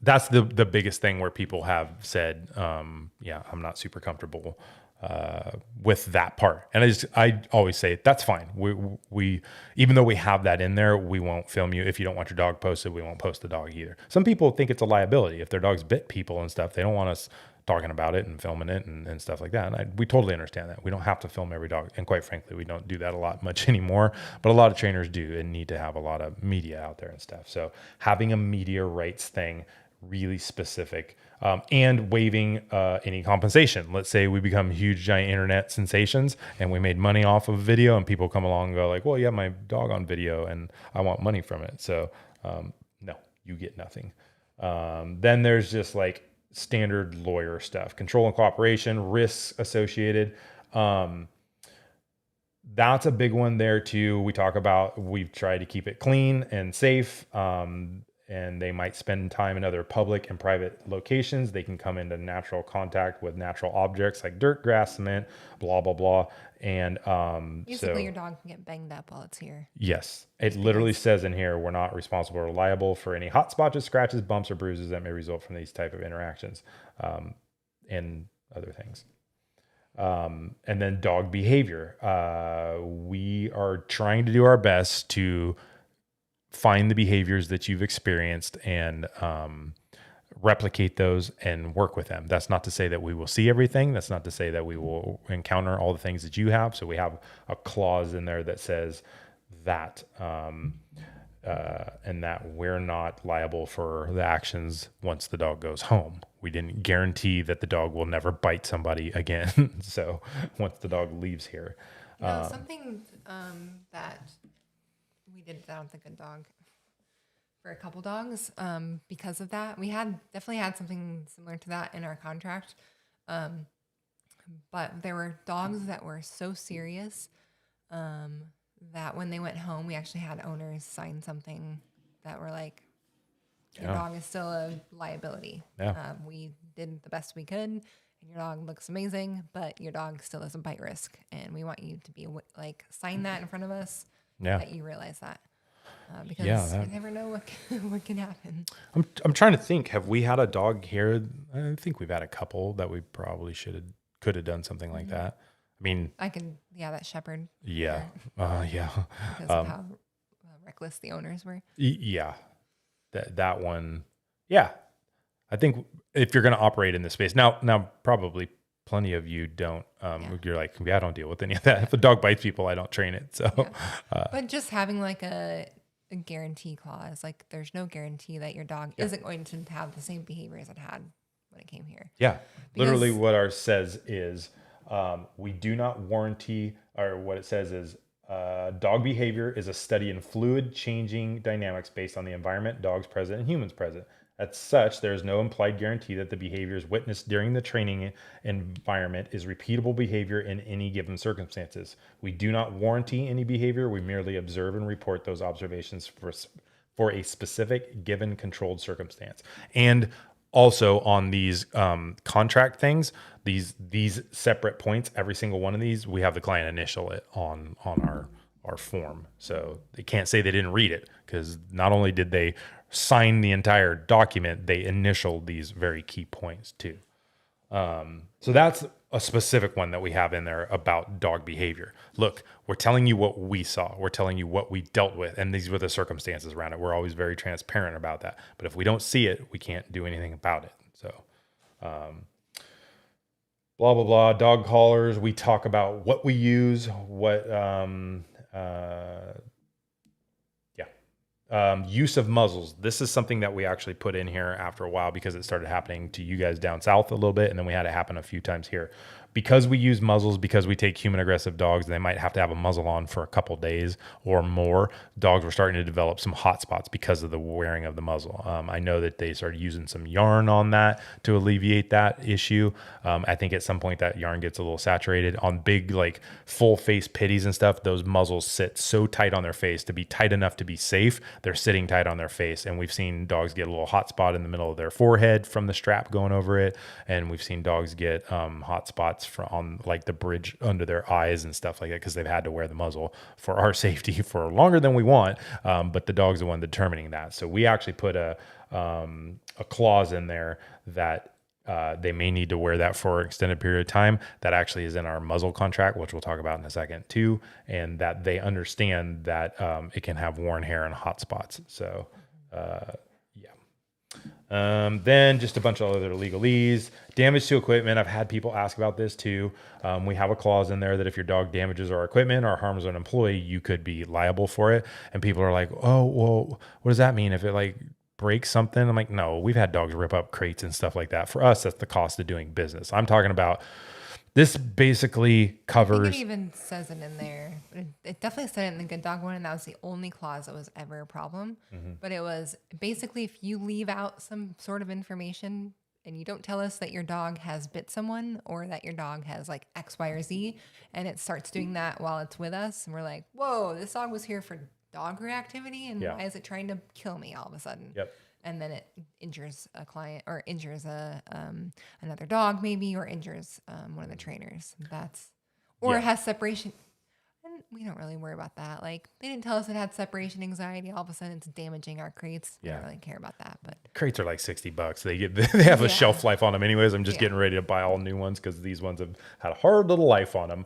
that's the biggest thing where people have said, yeah, I'm not super comfortable with that part. And I always say that's fine. We even though we have that in there, we won't film you. If you don't want your dog posted, we won't post the dog either. Some people think it's a liability if their dogs bit people and stuff. They don't want us talking about it and filming it and stuff like that. And we totally understand that. We don't have to film every dog. And quite frankly, we don't do that a lot much anymore, but a lot of trainers do and need to have a lot of media out there and stuff. So having a media rights thing, really specific, and waiving any compensation. Let's say we become huge, giant internet sensations and we made money off of video, and people come along and go like, well, you have my dog on video and I want money from it. So no, you get nothing. Then there's just like standard lawyer stuff, control and cooperation, risks associated. That's a big one there too. We talk about, we've tried to keep it clean and safe. And they might spend time in other public and private locations. They can come into natural contact with natural objects like dirt, grass, cement, blah, blah, blah. And Basically, your dog can get banged up while it's here. yes, it literally says in here, we're not responsible or liable for any hot spots, scratches, bumps, or bruises that may result from these type of interactions, and other things. And then dog behavior. We are trying to do our best to find the behaviors that you've experienced and replicate those and work with them. That's not to say that we will see everything. That's not to say that we will encounter all the things that you have. So we have a clause in there that says that, and that we're not liable for the actions once the dog goes home. We didn't guarantee that the dog will never bite somebody again. So once the dog leaves here. Something that we did that with the good dog for a couple dogs, because of that. We definitely had something similar to that in our contract. But there were dogs that were so serious that when they went home, we actually had owners sign something that were like, your dog is still a liability. Yeah. We did the best we could, and your dog looks amazing, but your dog still is a bite risk. And we want you to be like, sign that in front of us. Yeah. That you realize that, because you never know what can happen. I'm trying to think. Have we had a dog here? I think we've had a couple that we probably could have done something like that. I mean, that shepherd. Yeah, yeah. Because of how reckless the owners were. Yeah, that one. Yeah, I think if you're going to operate in this space now probably. Plenty of you don't. You're like, I don't deal with any of that. If a dog bites people, I don't train it. So, but just having like a guarantee clause, like there's no guarantee that your dog isn't going to have the same behaviors it had when it came here. Yeah, literally, what ours says is we do not warranty, or what it says is dog behavior is a study in fluid changing dynamics based on the environment, dogs present, and humans present. As such, there is no implied guarantee that the behaviors witnessed during the training environment is repeatable behavior in any given circumstances. We do not warranty any behavior. We merely observe and report those observations for a specific given controlled circumstance. And also on these contract things, these separate points, every single one of these, we have the client initial it on our form. So they can't say they didn't read it, because not only did they sign the entire document, they initialed these very key points too. So that's a specific one that we have in there about dog behavior. Look, we're telling you what we saw. We're telling you what we dealt with, and these were the circumstances around it. We're always very transparent about that. But if we don't see it, we can't do anything about it. So, blah, blah, blah. Dog collars. We talk about what we use, use of muzzles. This is something that we actually put in here after a while because it started happening to you guys down south a little bit, and then we had it happen a few times here. because we use muzzles, because we take human aggressive dogs, they might have to have a muzzle on for a couple days or more. Dogs were starting to develop some hot spots because of the wearing of the muzzle. I know that they started using some yarn on that to alleviate that issue. I think at some point that yarn gets a little saturated. On big, like full face pitties and stuff, those muzzles sit so tight on their face to be tight enough to be safe. They're sitting tight on their face. And we've seen dogs get a little hot spot in the middle of their forehead from the strap going over it. And we've seen dogs get hot spots on like the bridge under their eyes and stuff like that because they've had to wear the muzzle for our safety for longer than we want. But the dog's the one determining that. So we actually put a clause in there that they may need to wear that for an extended period of time. That actually is in our muzzle contract, which we'll talk about in a second too, and that they understand that it can have worn hair and hot spots. So, then just a bunch of other legalese. Damage to equipment. I've had people ask about this too. We have a clause in there that if your dog damages our equipment or harms an employee, you could be liable for it. And people are like, oh, well, what does that mean? If it like breaks something? I'm like, no, we've had dogs rip up crates and stuff like that. For us, that's the cost of doing business. I'm talking about this basically covers. I think it even says it in there. It definitely said it in the good dog one, and that was the only clause that was ever a problem. But it was basically if you leave out some sort of information and you don't tell us that your dog has bit someone or that your dog has like X, Y, or Z, and it starts doing that while it's with us, and we're like, whoa, this dog was here for dog reactivity, and why is it trying to kill me all of a sudden? Yep. And then it injures a client or injures another dog maybe, or injures one of the trainers. It has separation. And we don't really worry about that. Like they didn't tell us it had separation anxiety. All of a sudden it's damaging our crates. We don't really care about that. But crates are like $60. They have a shelf life on them anyways. I'm just getting ready to buy all new ones because these ones have had a hard little life on them.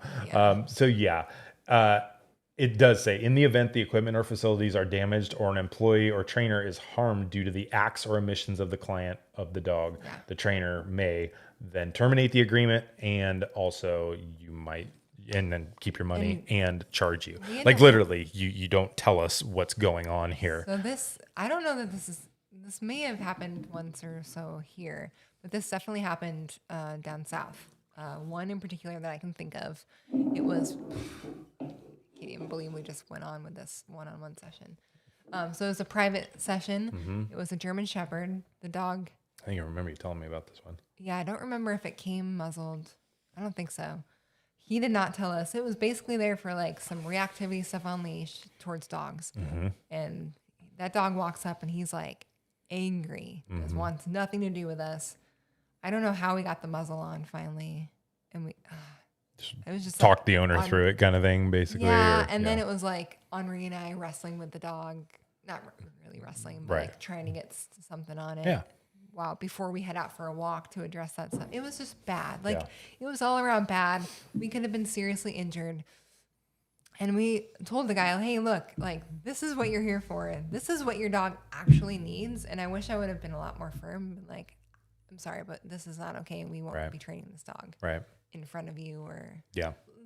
It does say, in the event the equipment or facilities are damaged or an employee or trainer is harmed due to the acts or omissions of the client of the dog, the trainer may then terminate the agreement, and also you might, and then keep your money and charge you. Like literally, you don't tell us what's going on here. So I don't know that this may have happened once or so here, but this definitely happened down south. One in particular that I can think of, it was... can't even believe we just went on with this one-on-one session. So it was a private session. It was a German Shepherd. The dog. I think I remember you telling me about this one. Yeah, I don't remember if it came muzzled. I don't think so. He did not tell us. It was basically there for like some reactivity stuff on leash towards dogs. And that dog walks up and he's like angry. Just wants nothing to do with us. I don't know how we got the muzzle on finally. And it was just talk the owner through it kind of thing, basically. Yeah, then it was like Henri and I wrestling with the dog. Not really wrestling, but like trying to get something on it. Yeah. Wow, before we head out for a walk to address that stuff. It was just bad. Like, it was all around bad. We could have been seriously injured. And we told the guy, hey, look, like, this is what you're here for. This is what your dog actually needs. And I wish I would have been a lot more firm. Like, I'm sorry, but this is not okay. We won't be training this dog. In front of you, or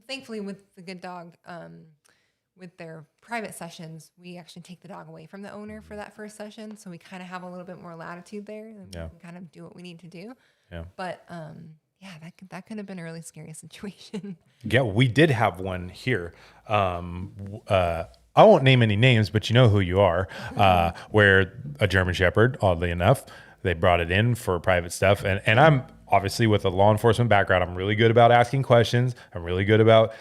thankfully with the good dog, with their private sessions, we actually take the dog away from the owner for that first session, so we kind of have a little bit more latitude there, and we can kind of do what we need to do. But that could have been a really scary situation. We did have one here. I won't name any names, but you know who you are. Where a German Shepherd, oddly enough, they brought it in for private stuff, and I'm obviously with a law enforcement background. I'm really good about asking questions. I'm really good about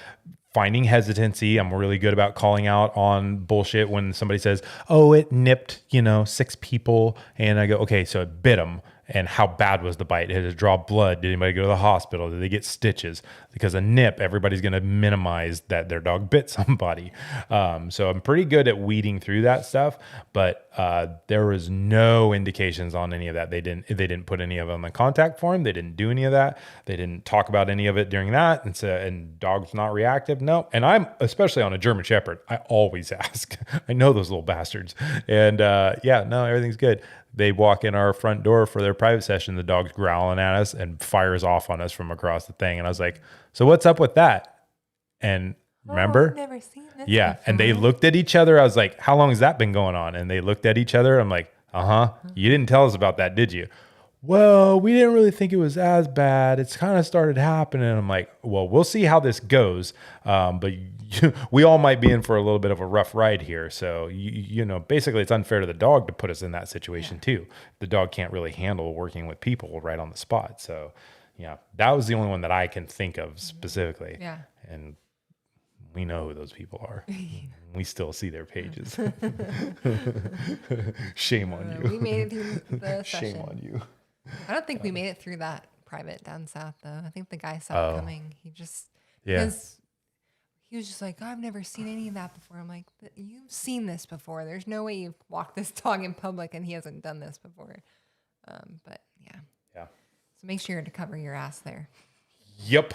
finding hesitancy. I'm really good about calling out on bullshit when somebody says, oh, it nipped, 6 people. And I go, okay, so it bit them. And how bad was the bite? Did it draw blood? Did anybody go to the hospital? Did they get stitches? Because a nip, everybody's going to minimize that their dog bit somebody. So I'm pretty good at weeding through that stuff, but there was no indications on any of that. They didn't put any of it on the contact form. They didn't do any of that. They didn't talk about any of it during that. And dog's not reactive. No. And I'm especially on a German Shepherd. I always ask. I know those little bastards. And everything's good. They walk in our front door for their private session. The dog's growling at us and fires off on us from across the thing. And I was like, so what's up with that? And remember? I've never seen this. Yeah. Before. And they looked at each other. I was like, how long has that been going on? And they looked at each other. I'm like, you didn't tell us about that, did you? well, we didn't really think it was as bad. It's kind of started happening. I'm like, well, we'll see how this goes. But we all might be in for a little bit of a rough ride here. So, basically it's unfair to the dog to put us in that situation too. The dog can't really handle working with people right on the spot. So, yeah, that was the only one that I can think of specifically. Yeah. And we know who those people are. We still see their pages. Shame on you. We made it through the Shame session. on you. I don't think we made it through that private down south though. I think the guy saw it coming. He just because he was just like, I've never seen any of that before. I'm like, but you've seen this before. There's no way you've walked this dog in public and he hasn't done this before. But yeah. Yeah. So make sure to cover your ass there. Yep.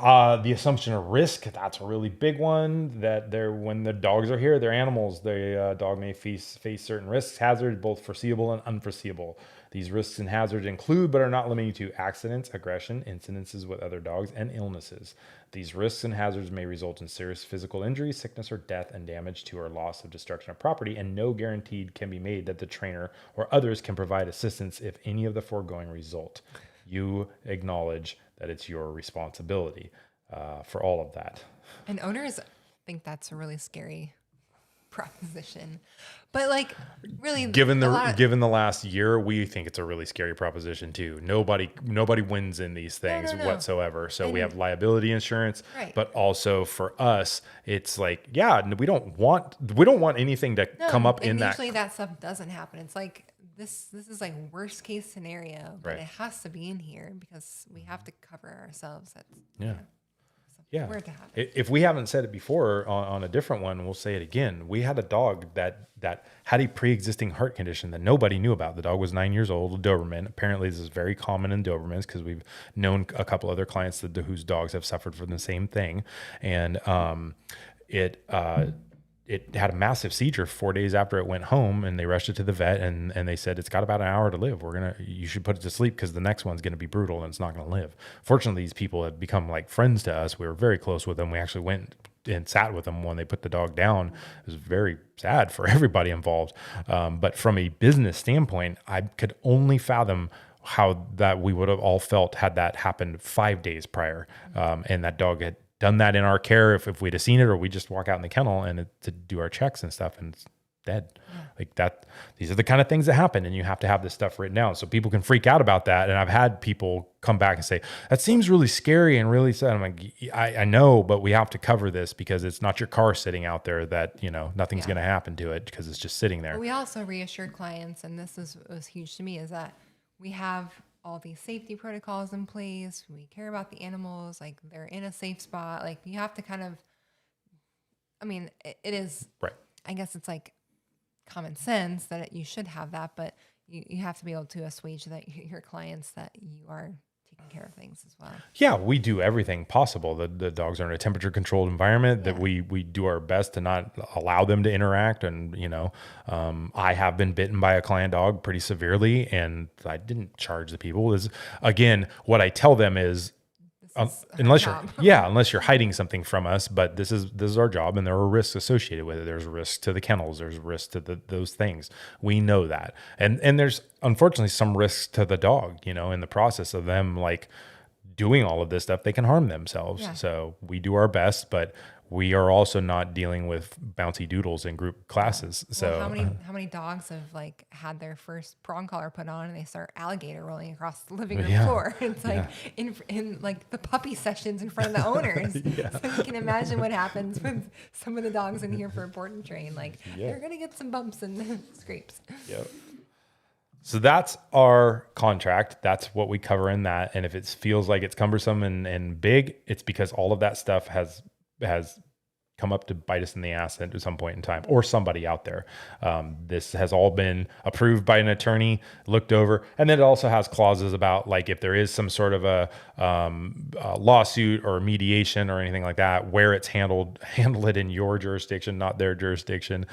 The assumption of risk, that's a really big one, that when the dogs are here, they're animals. The dog may face certain risks, hazards, both foreseeable and unforeseeable. These risks and hazards include, but are not limited to, accidents, aggression, incidences with other dogs, and illnesses. These risks and hazards may result in serious physical injury, sickness, or death, and damage to or loss of destruction of property, and no guarantee can be made that the trainer or others can provide assistance if any of the foregoing result. You acknowledge that it's your responsibility for all of that. And owners think that's a really scary proposition, but like really, Given the last year, we think it's a really scary proposition too. Nobody wins in these things whatsoever. So we have liability insurance, but also for us, it's like, we don't want anything to come up in that. Usually that stuff doesn't happen. It's like this is like worst case scenario, but it has to be in here because we have to cover ourselves. Yeah. Where to happen. If we haven't said it before on a different one, we'll say it again. We had a dog that had a pre-existing heart condition that nobody knew about. The dog was 9 years old, a Doberman. Apparently this is very common in Dobermans because we've known a couple other clients whose dogs have suffered from the same thing. And it had a massive seizure 4 days after it went home, and they rushed it to the vet, and they said, it's got about an hour to live. You should put it to sleep because the next one's going to be brutal and it's not going to live. Fortunately, these people have become like friends to us. We were very close with them. We actually went and sat with them when they put the dog down. It was very sad for everybody involved. But from a business standpoint, I could only fathom how that we would have all felt had that happened 5 days prior. And that dog had done that in our care if we'd have seen it, or we just walk out in the kennel and to do our checks and stuff, and it's dead. Like that. These are the kind of things that happen, and you have to have this stuff written down so people can freak out about that. And I've had people come back and say, that seems really scary and really sad. I'm like, I know, but we have to cover this because it's not your car sitting out there that, nothing's going to happen to it because it's just sitting there. But we also reassure clients, and this was huge to me, is that we have all these safety protocols in place. We care about the animals, like they're in a safe spot. Like you have to kind of, it is, right. I guess it's like common sense that you should have that, but you have to be able to assuage your clients that you are taking care of things as well. Yeah, we do everything possible. The dogs are in a temperature controlled environment that we do our best to not allow them to interact. And, I have been bitten by a client dog pretty severely, and I didn't charge the people. Again, what I tell them is, unless you're hiding something from us, but this is our job, and there are risks associated with it. There's risks to the kennels. There's risks to those things. We know that. And there's unfortunately some risks to the dog, in the process of them like doing all of this stuff, they can harm themselves. Yeah. So we do our best, but we are also not dealing with bouncy doodles in group classes. Well, So how many dogs have like had their first prong collar put on and they start alligator rolling across the living room floor? It's like in like the puppy sessions in front of the owners. So you can imagine what happens with some of the dogs in here for a board and train. Like they're gonna get some bumps and scrapes. Yep. So that's our contract. That's what we cover in that. And if it feels like it's cumbersome and big, it's because all of that stuff has come up to bite us in the ass at some point in time, or somebody out there. This has all been approved by an attorney, looked over, and then it also has clauses about like if there is some sort of a lawsuit or mediation or anything like that, where it's handle it in your jurisdiction, not their jurisdiction.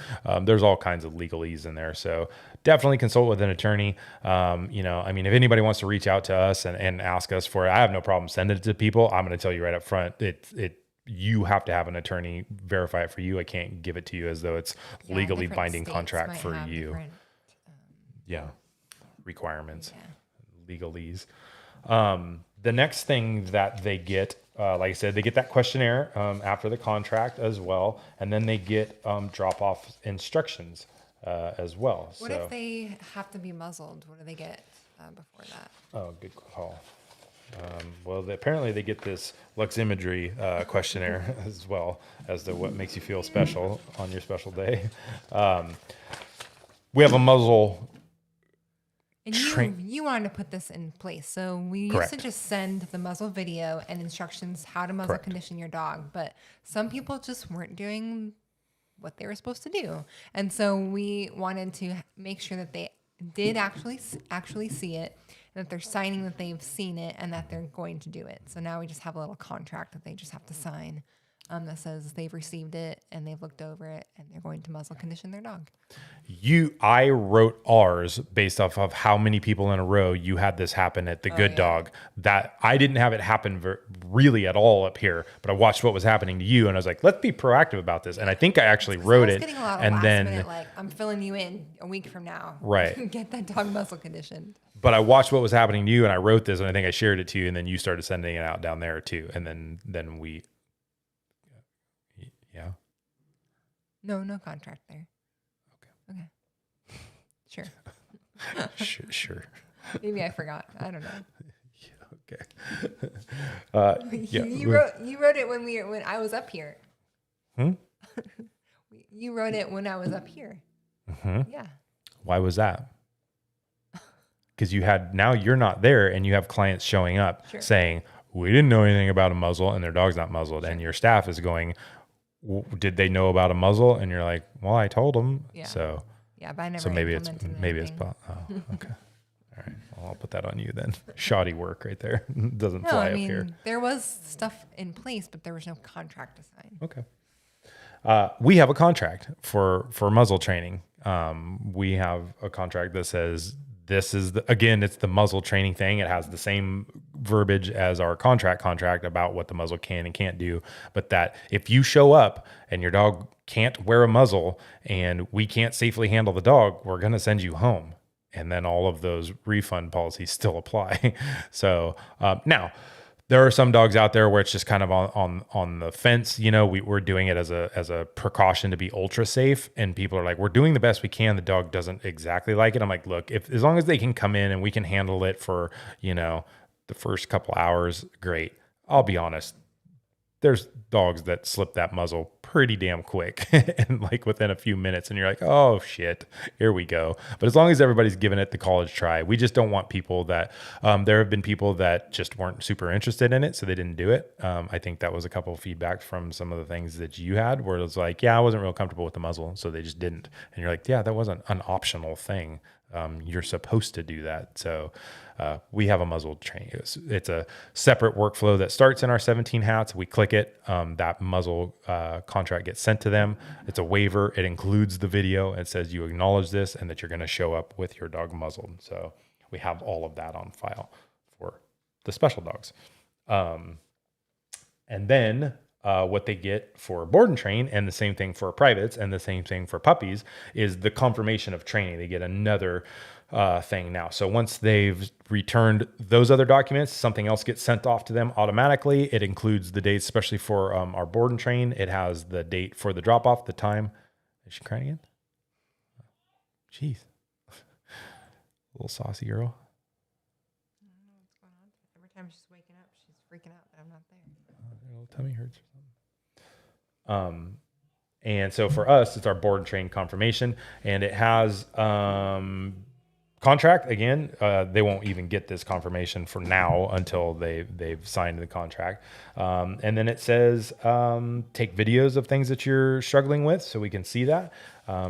There's all kinds of legalese in there. So definitely consult with an attorney. If anybody wants to reach out to us and ask us for it, I have no problem sending it to people. I'm going to tell you right up front, you have to have an attorney verify it for you. I can't give it to you as though it's legally binding contract for you. Requirements. legalese. The next thing that they get, like I said, they get that questionnaire after the contract as well, and then they get drop-off instructions as well. What if they have to be muzzled? What do they get before that? Oh, good call. Well, apparently they get this Lux Imagery questionnaire as well as to what makes you feel special on your special day. We have a muzzle. And you wanted to put this in place. So we Correct. used to just send the muzzle video and instructions how to muzzle Correct. condition your dog. But some people just weren't doing what they were supposed to do. And so we wanted to make sure that they did actually see it, and that they're signing that they've seen it and that they're going to do it. So now we just have a little contract that they just have to sign that says they've received it and they've looked over it and they're going to muzzle condition their dog. I wrote ours based off of how many people in a row you had this happen at the Good Dog. That I didn't have it happen really at all up here, but I watched what was happening to you and I was like, let's be proactive about this. And I think I actually wrote it. Getting a lot of and last then minute, like, I'm filling you in a week from now. Right. Get that dog muzzle conditioned. But I watched what was happening to you and I wrote this and I think I shared it to you and then you started sending it out down there too. And then we, yeah. No contract there. Okay. Sure. Sure. Maybe I forgot. I don't know. Yeah, okay. You wrote it when I was up here. You wrote it when I was up here. Mm-hmm. Yeah. Why was that? Because now you're not there and you have clients showing up saying, we didn't know anything about a muzzle and their dog's not muzzled. And your staff is going, did they know about a muzzle? And you're like, well, I told them. Yeah. So but I never. So maybe it's anything. oh, okay. All right. Well, I'll put that on you then. Shoddy work right there. Doesn't fly up here. There was stuff in place, but there was no contract to sign. Okay. We have a contract for muzzle training. We have a contract that says this is it's the muzzle training thing. It has the same verbiage as our contract about what the muzzle can and can't do. But that if you show up and your dog can't wear a muzzle and we can't safely handle the dog, we're going to send you home. And then all of those refund policies still apply. So now there are some dogs out there where it's just kind of on the fence. You know, we're doing it as a precaution to be ultra safe. And people are like, we're doing the best we can. The dog doesn't exactly like it. I'm like, look, as long as they can come in and we can handle it for, the first couple hours, great. I'll be honest. There's dogs that slip that muzzle pretty damn quick and like within a few minutes and you're like, oh shit, here we go. But as long as everybody's giving it the college try, we just don't want people that, there have been people that just weren't super interested in it. So they didn't do it. I think that was a couple of feedback from some of the things that you had where it was like, yeah, I wasn't real comfortable with the muzzle. So they just didn't. And you're like, yeah, that wasn't an optional thing. You're supposed to do that. So we have a muzzle training. It's a separate workflow that starts in our 17 hats. We click it. That muzzle contract gets sent to them. It's a waiver. It includes the video. It says you acknowledge this and that you're going to show up with your dog muzzled. So we have all of that on file for the special dogs. And then what they get for board and train, and the same thing for privates and the same thing for puppies, is the confirmation of training. They get another thing now. So once they've returned those other documents, something else gets sent off to them automatically. It includes the dates, especially for our board and train. It has the date for the drop off, the time. Is she crying again? Jeez. Little saucy girl. I don't know what's going on. Every time she's waking up, she's freaking out that I'm not there. Her little tummy hurts or something. And so for us, it's our board and train confirmation, and it has contract. Again, they won't even get this confirmation for now until they've signed the contract. And then it says take videos of things that you're struggling with so we can see that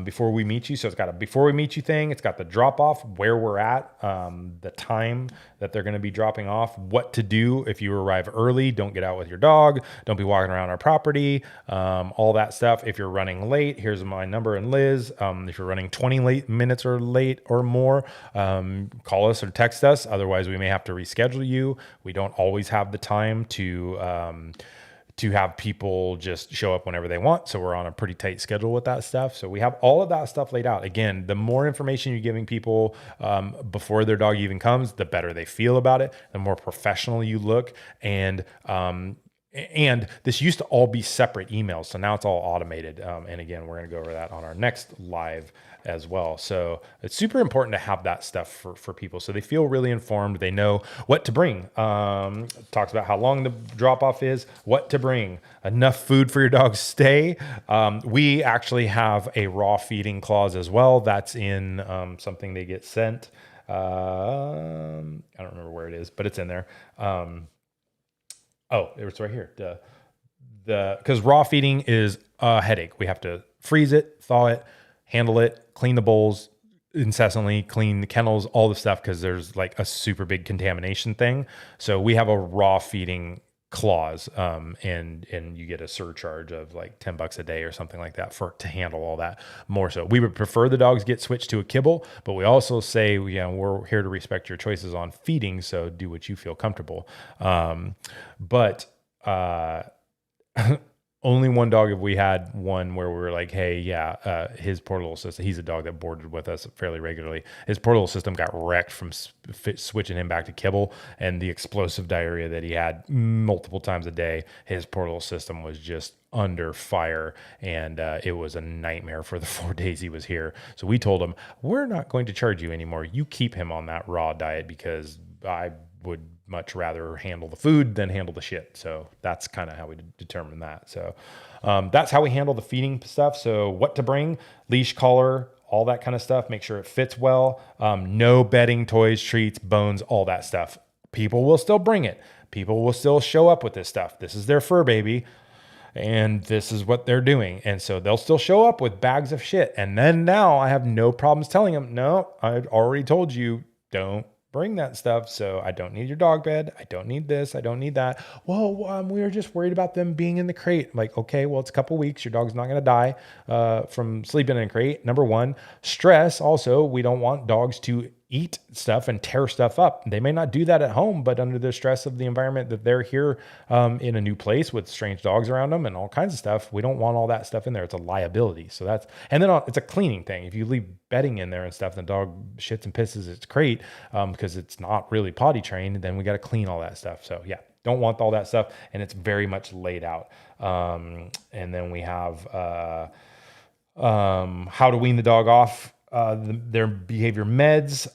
before we meet you. So it's got a before we meet you thing. It's got the drop off, where we're at, the time that they're going to be dropping off, what to do if you arrive early. Don't get out with your dog. Don't be walking around our property. All that stuff. If you're running late, here's my number and Liz. If you're running 20 minutes or late or more, call us or text us. Otherwise, we may have to reschedule you. We don't always have the time to to have people just show up whenever they want. So we're on a pretty tight schedule with that stuff. So we have all of that stuff laid out. Again, the more information you're giving people before their dog even comes, the better they feel about it, the more professional you look. And this used to all be separate emails. So now it's all automated. And again, we're going to go over that on our next live as well. So it's super important to have that stuff for people, so they feel really informed. They know what to bring. Talks about how long the drop off is, what to bring, enough food for your dog's stay. We actually have a raw feeding clause as well. That's in something they get sent. I don't remember where it is, but it's in there. Oh, it's right here. Because raw feeding is a headache. We have to freeze it, thaw it, handle it, clean the bowls incessantly, clean the kennels, all the stuff, because there's like a super big contamination thing. So we have a raw feeding clause, and you get a surcharge of like $10 a day or something like that to handle all that more. So we would prefer the dogs get switched to a kibble, but we also say, we're here to respect your choices on feeding. So do what you feel comfortable. But only one dog have we had one where we were like, hey, his portable system, he's a dog that boarded with us fairly regularly. His portable system got wrecked from switching him back to kibble, and the explosive diarrhea that he had multiple times a day, his portable system was just under fire, and it was a nightmare for the 4 days he was here. So we told him, we're not going to charge you anymore. You keep him on that raw diet, because I would much rather handle the food than handle the shit. So that's kind of how we determine that. So that's how we handle the feeding stuff. So what to bring, leash, collar, all that kind of stuff. Make sure it fits well. No bedding, toys, treats, bones, all that stuff. People will still bring it. People will still show up with this stuff. This is their fur baby, and this is what they're doing. And so they'll still show up with bags of shit. And then now I have no problems telling them, no, I already told you, don't bring that stuff. So I don't need your dog bed. I don't need this. I don't need that. Well, we were just worried about them being in the crate. Like, okay, well, it's a couple weeks. Your dog's not going to die from sleeping in a crate. Number one. Stress. Also, we don't want dogs to eat stuff and tear stuff up. They may not do that at home, but under the stress of the environment that they're here in a new place with strange dogs around them and all kinds of stuff, we don't want all that stuff in there. It's a liability. So and then it's a cleaning thing. If you leave bedding in there and stuff, the dog shits and pisses its crate because it's not really potty trained, then we got to clean all that stuff. So yeah, don't want all that stuff. And it's very much laid out. And then we have how to wean the dog off their behavior meds.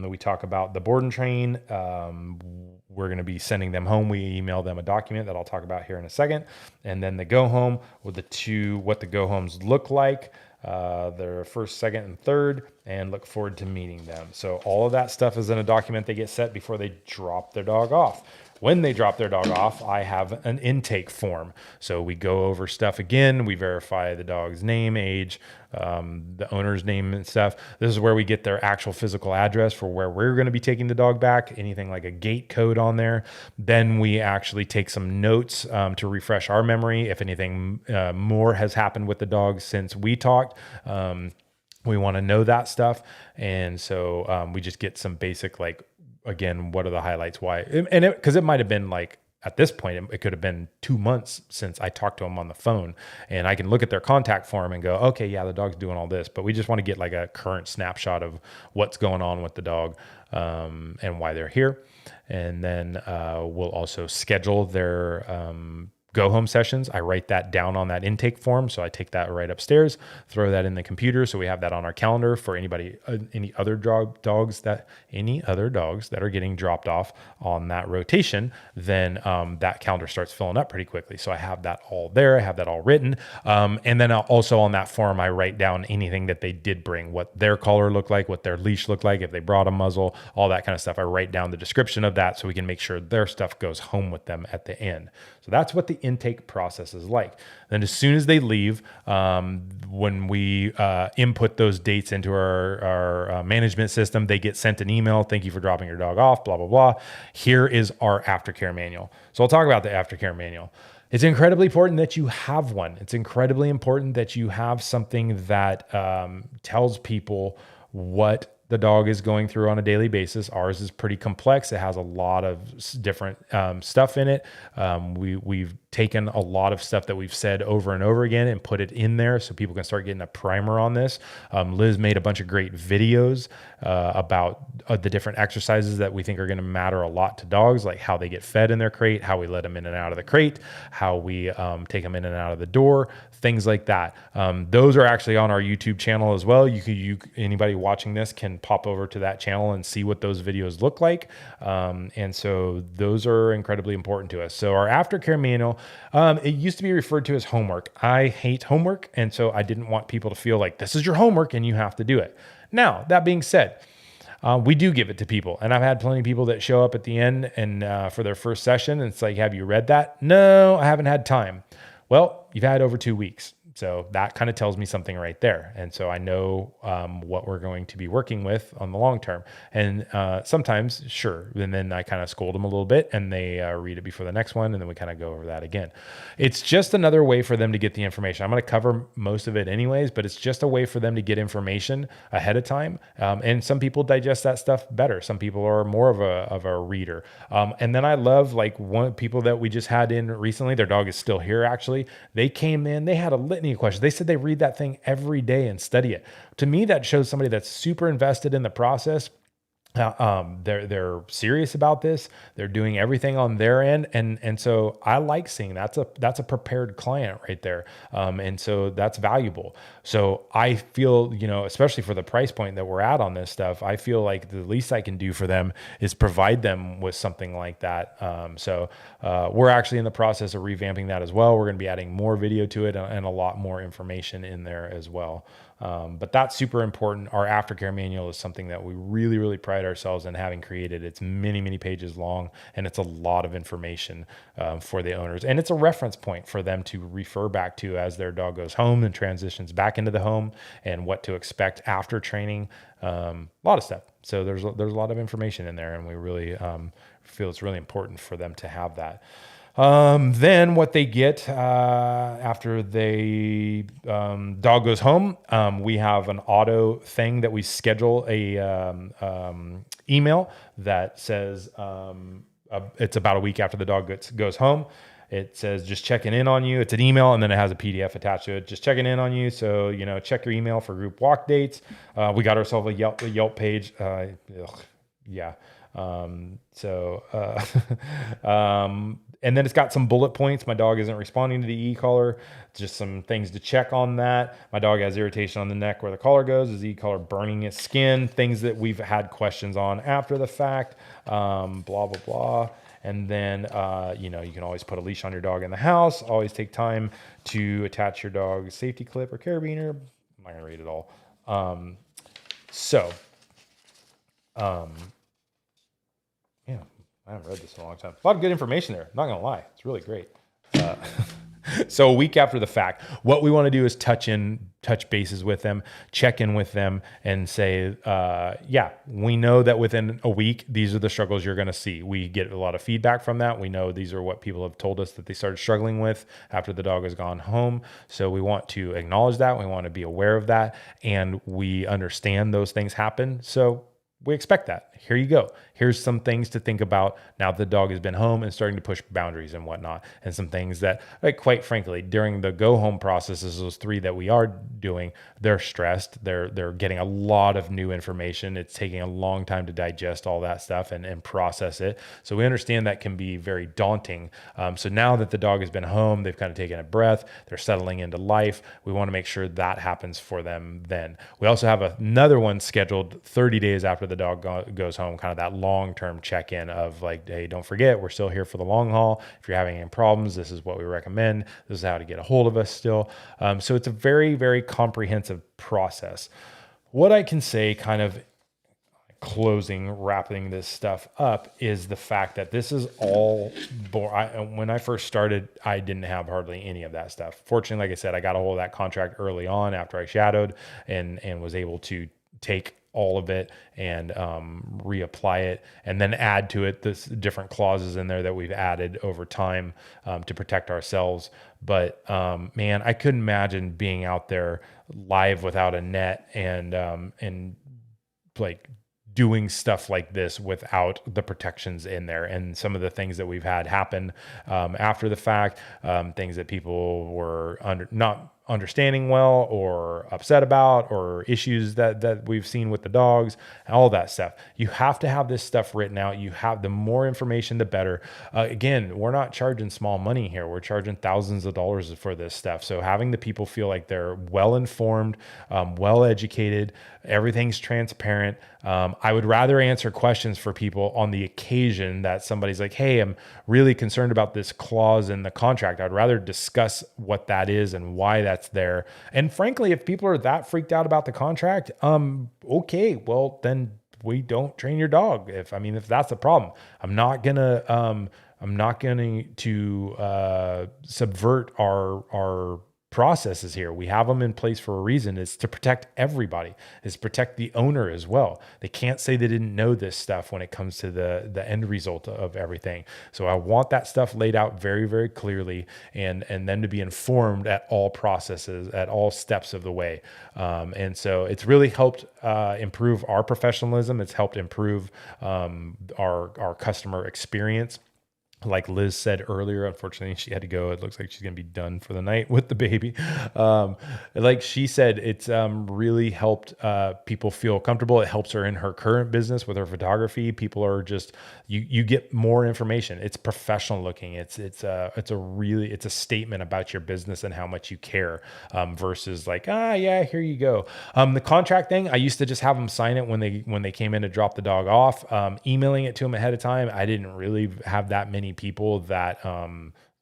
We talk about the board and train. We're going to be sending them home. We email them a document that I'll talk about here in a second. And then the go home with what the go homes look like, their first, second, and third, and look forward to meeting them. So all of that stuff is in a document they get set before they drop their dog off. When they drop their dog off, I have an intake form. So we go over stuff again. We verify the dog's name, age, the owner's name and stuff. This is where we get their actual physical address for where we're going to be taking the dog back, anything like a gate code on there. Then we actually take some notes to refresh our memory. If anything more has happened with the dog since we talked, we want to know that stuff. And so we just get some basic, like, again, what are the highlights? Why? And because it might have been like, at this point, it could have been 2 months since I talked to them on the phone, and I can look at their contact form and go, okay, yeah, the dog's doing all this, but we just want to get like a current snapshot of what's going on with the dog and why they're here. And then we'll also schedule their go home sessions. I write that down on that intake form. So I take that right upstairs, throw that in the computer. So we have that on our calendar for any other dogs that are getting dropped off on that rotation. Then that calendar starts filling up pretty quickly. So I have that all there. I have that all written. And then also on that form, I write down anything that they did bring, what their collar looked like, what their leash looked like, if they brought a muzzle, all that kind of stuff. I write down the description of that so we can make sure their stuff goes home with them at the end. So that's what the intake process is like. Then as soon as they leave, when we input those dates into our management system, they get sent an email. Thank you for dropping your dog off, blah, blah, blah. Here is our aftercare manual. So I'll talk about the aftercare manual. It's incredibly important that you have one. It's incredibly important that you have something that tells people what the dog is going through on a daily basis. Ours is pretty complex. It has a lot of different stuff in it. We've taken a lot of stuff that we've said over and over again and put it in there so people can start getting a primer on this. Liz made a bunch of great videos about the different exercises that we think are going to matter a lot to dogs, like how they get fed in their crate, how we let them in and out of the crate, how we take them in and out of the door, things like that. Those are actually on our YouTube channel as well. Anybody watching this can pop over to that channel and see what those videos look like. And so those are incredibly important to us. So our aftercare manual, it used to be referred to as homework. I hate homework. And so I didn't want people to feel like this is your homework and you have to do it. Now, that being said, we do give it to people. And I've had plenty of people that show up at the end and for their first session. And it's like, have you read that? No, I haven't had time. Well, you've had over 2 weeks. So that kind of tells me something right there. And so I know what we're going to be working with on the long term. And sometimes, sure. And then I kind of scold them a little bit and they read it before the next one. And then we kind of go over that again. It's just another way for them to get the information. I'm going to cover most of it anyways, but it's just a way for them to get information ahead of time. And some people digest that stuff better. Some people are more of a reader. And then I love people that we just had in recently. Their dog is still here, actually. They came in, they had a litany of questions. They said they read that thing every day and study it. To me, that shows somebody that's super invested in the process. They're serious about this. They're doing everything on their end. And so I like seeing that's a prepared client right there. And so that's valuable. So I feel, especially for the price point that we're at on this stuff, I feel like the least I can do for them is provide them with something like that. So we're actually in the process of revamping that as well. We're going to be adding more video to it and a lot more information in there as well. But that's super important. Our aftercare manual is something that we really, really pride ourselves in having created. It's many, many pages long, and it's a lot of information for the owners. And it's a reference point for them to refer back to as their dog goes home and transitions back into the home and what to expect after training. A lot of stuff. So there's a lot of information in there, and we really feel it's really important for them to have that. Then what they get after they dog goes home, we have an auto thing that we schedule a email that says it's about a week after the dog goes home. It says just checking in on you. It's an email and then it has a PDF attached to it. Just checking in on you. So check your email for group walk dates. We got ourselves a Yelp page. Yeah. And then it's got some bullet points. My dog isn't responding to the e-collar. Just some things to check on that. My dog has irritation on the neck where the collar goes. Is the e-collar burning its skin? Things that we've had questions on after the fact. Blah, blah, blah. And then, you can always put a leash on your dog in the house. Always take time to attach your dog's safety clip or carabiner. I'm not going to read it all. Yeah, I haven't read this in a long time. A lot of good information there. Not going to lie. It's really great. So a week after the fact, what we want to do is touch bases with them, check in with them and say, we know that within a week, these are the struggles you're going to see. We get a lot of feedback from that. We know these are what people have told us that they started struggling with after the dog has gone home. So we want to acknowledge that. We want to be aware of that. And we understand those things happen. So we expect that. Here you go. Here's some things to think about now that the dog has been home and starting to push boundaries and whatnot. And some things that, quite frankly, during the go home processes, those 3 that we are doing, they're stressed. They're getting a lot of new information. It's taking a long time to digest all that stuff and process it. So we understand that can be very daunting. So now that the dog has been home, they've kind of taken a breath. They're settling into life. We want to make sure that happens for them then. We also have another one scheduled 30 days after the dog goes home, kind of that long-term check-in of hey, don't forget, we're still here for the long haul. If you're having any problems, this is what we recommend. This is how to get a hold of us still. So it's a very, very comprehensive process. What I can say kind of wrapping this stuff up is the fact that this is all when I first started, I didn't have hardly any of that stuff. Fortunately, like I said, I got a hold of that contract early on after I shadowed and was able to take all of it and reapply it and then add to it this different clauses in there that we've added over time to protect ourselves. But man, I couldn't imagine being out there live without a net and like doing stuff like this without the protections in there. And some of the things that we've had happen after the fact, things that people were not understanding well or upset about, or issues that we've seen with the dogs, all that stuff. You have to have this stuff written out. You have, the more information, the better. Again, we're not charging small money here. We're charging thousands of dollars for this stuff. So having the people feel like they're well informed, well educated, everything's transparent. I would rather answer questions for people on the occasion that somebody's like, hey, I'm really concerned about this clause in the contract. I'd rather discuss what that is and why that's there. And frankly, if people are that freaked out about the contract, okay, well then we don't train your dog. If that's the problem, I'm not going to subvert our processes here. We have them in place for a reason. It's to protect everybody. It's to protect the owner as well. They can't say they didn't know this stuff when it comes to the end result of everything. So I want that stuff laid out very, very clearly, and them to be informed at all processes, at all steps of the way. And so it's really helped improve our professionalism. It's helped improve our customer experience. Like Liz said earlier, unfortunately, she had to go. It looks like she's going to be done for the night with the baby. Like she said, it's really helped people feel comfortable. It helps her in her current business with her photography. People are just, you get more information. It's professional looking. It's a statement about your business and how much you care, versus like, yeah, here you go. The contract thing, I used to just have them sign it when they came in to drop the dog off, emailing it to them ahead of time. I didn't really have that many people that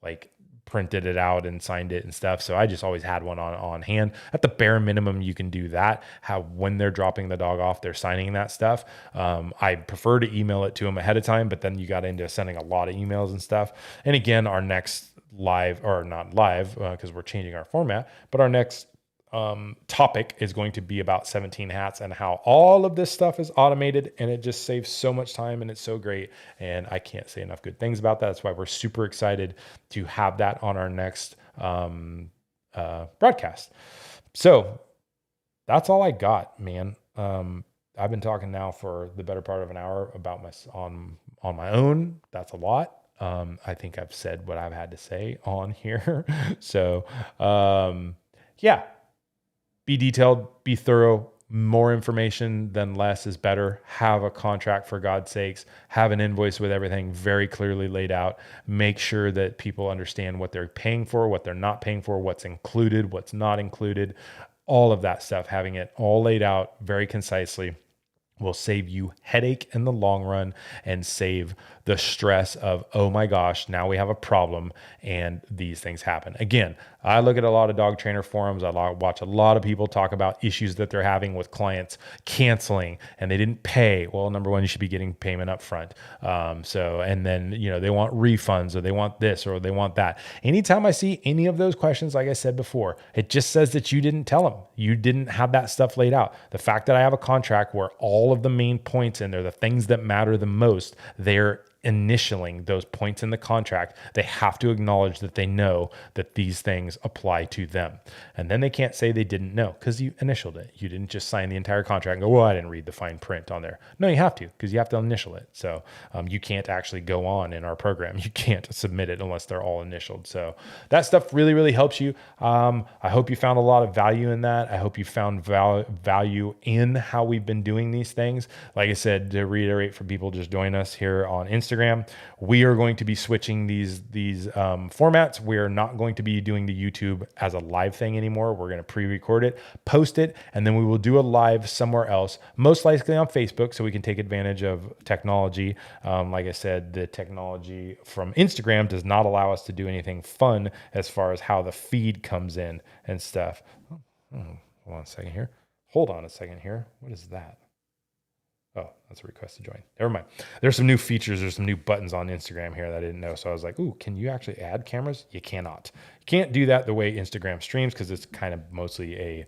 like printed it out and signed it and stuff. So I just always had one on hand. At the bare minimum, you can do that. When they're dropping the dog off, they're signing that stuff. I prefer to email it to them ahead of time, but then you got into sending a lot of emails and stuff. And again, our next live, or not live, because we're changing our format, but our next topic is going to be about 17 hats and how all of this stuff is automated, and it just saves so much time, and it's so great. And I can't say enough good things about that. That's why we're super excited to have that on our next broadcast. So that's all I got, man. I've been talking now for the better part of an hour about on my own. That's a lot. I think I've said what I've had to say on here. So yeah. Be detailed, be thorough. More information than less is better. Have a contract, for God's sakes. Have an invoice with everything very clearly laid out. Make sure that people understand what they're paying for, what they're not paying for, what's included, what's not included. All of that stuff, having it all laid out very concisely, will save you headache in the long run and save the stress of, oh my gosh, now we have a problem and these things happen. Again, I look at a lot of dog trainer forums. I watch a lot of people talk about issues that they're having with clients canceling and they didn't pay. Well, number one, you should be getting payment up front. And then, they want refunds, or they want this, or they want that. Anytime I see any of those questions, like I said before, it just says that you didn't tell them. You didn't have that stuff laid out. The fact that I have a contract where all of the main points in there, the things that matter the most, they're initialing those points in the contract. They have to acknowledge that they know that these things apply to them. And then they can't say they didn't know, because you initialed it. You didn't just sign the entire contract and go, well, I didn't read the fine print on there. No, you have to, because you have to initial it. So you can't actually go on in our program. You can't submit it unless they're all initialed. So that stuff really, really helps you. I hope you found a lot of value in that. I hope you found value in how we've been doing these things. Like I said, to reiterate for people just join us here on Instagram, we are going to be switching these formats. We're not going to be doing the YouTube as a live thing anymore. We're going to pre-record it, post it, and then we will do a live somewhere else, most likely on Facebook, so we can take advantage of technology. Like I said, the technology from Instagram does not allow us to do anything fun as far as how the feed comes in and stuff. Hold on a second here. What is that? Oh, that's a request to join. Never mind. There's some new features. There's some new buttons on Instagram here that I didn't know. So I was like, ooh, can you actually add cameras? You cannot. You can't do that the way Instagram streams, because it's kind of mostly a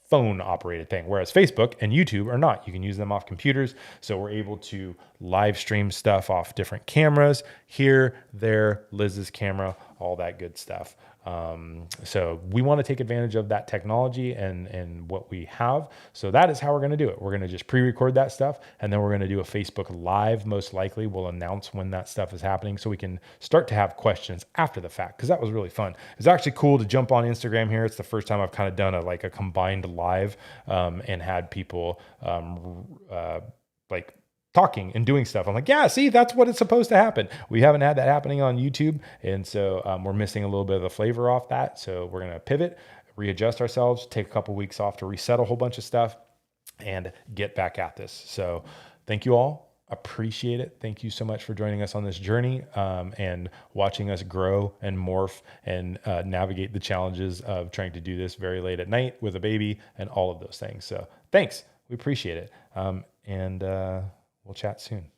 phone operated thing. Whereas Facebook and YouTube are not. You can use them off computers. So we're able to live stream stuff off different cameras. Here, there, Liz's camera, all that good stuff. So we want to take advantage of that technology and what we have. So that is how we're going to do it. We're going to just pre-record that stuff, and then we're going to do a Facebook Live. Most likely we'll announce when that stuff is happening so we can start to have questions after the fact, because that was really fun. It's actually cool to jump on Instagram here. It's the first time I've kind of done a combined live, and had people like talking and doing stuff. I'm like, yeah, see, that's what it's supposed to happen. We haven't had that happening on YouTube. And so we're missing a little bit of the flavor off that. So we're going to pivot, readjust ourselves, take a couple weeks off to reset a whole bunch of stuff and get back at this. So thank you all. Appreciate it. Thank you so much for joining us on this journey, and watching us grow and morph and navigate the challenges of trying to do this very late at night with a baby and all of those things. So thanks. We appreciate it. And we'll chat soon.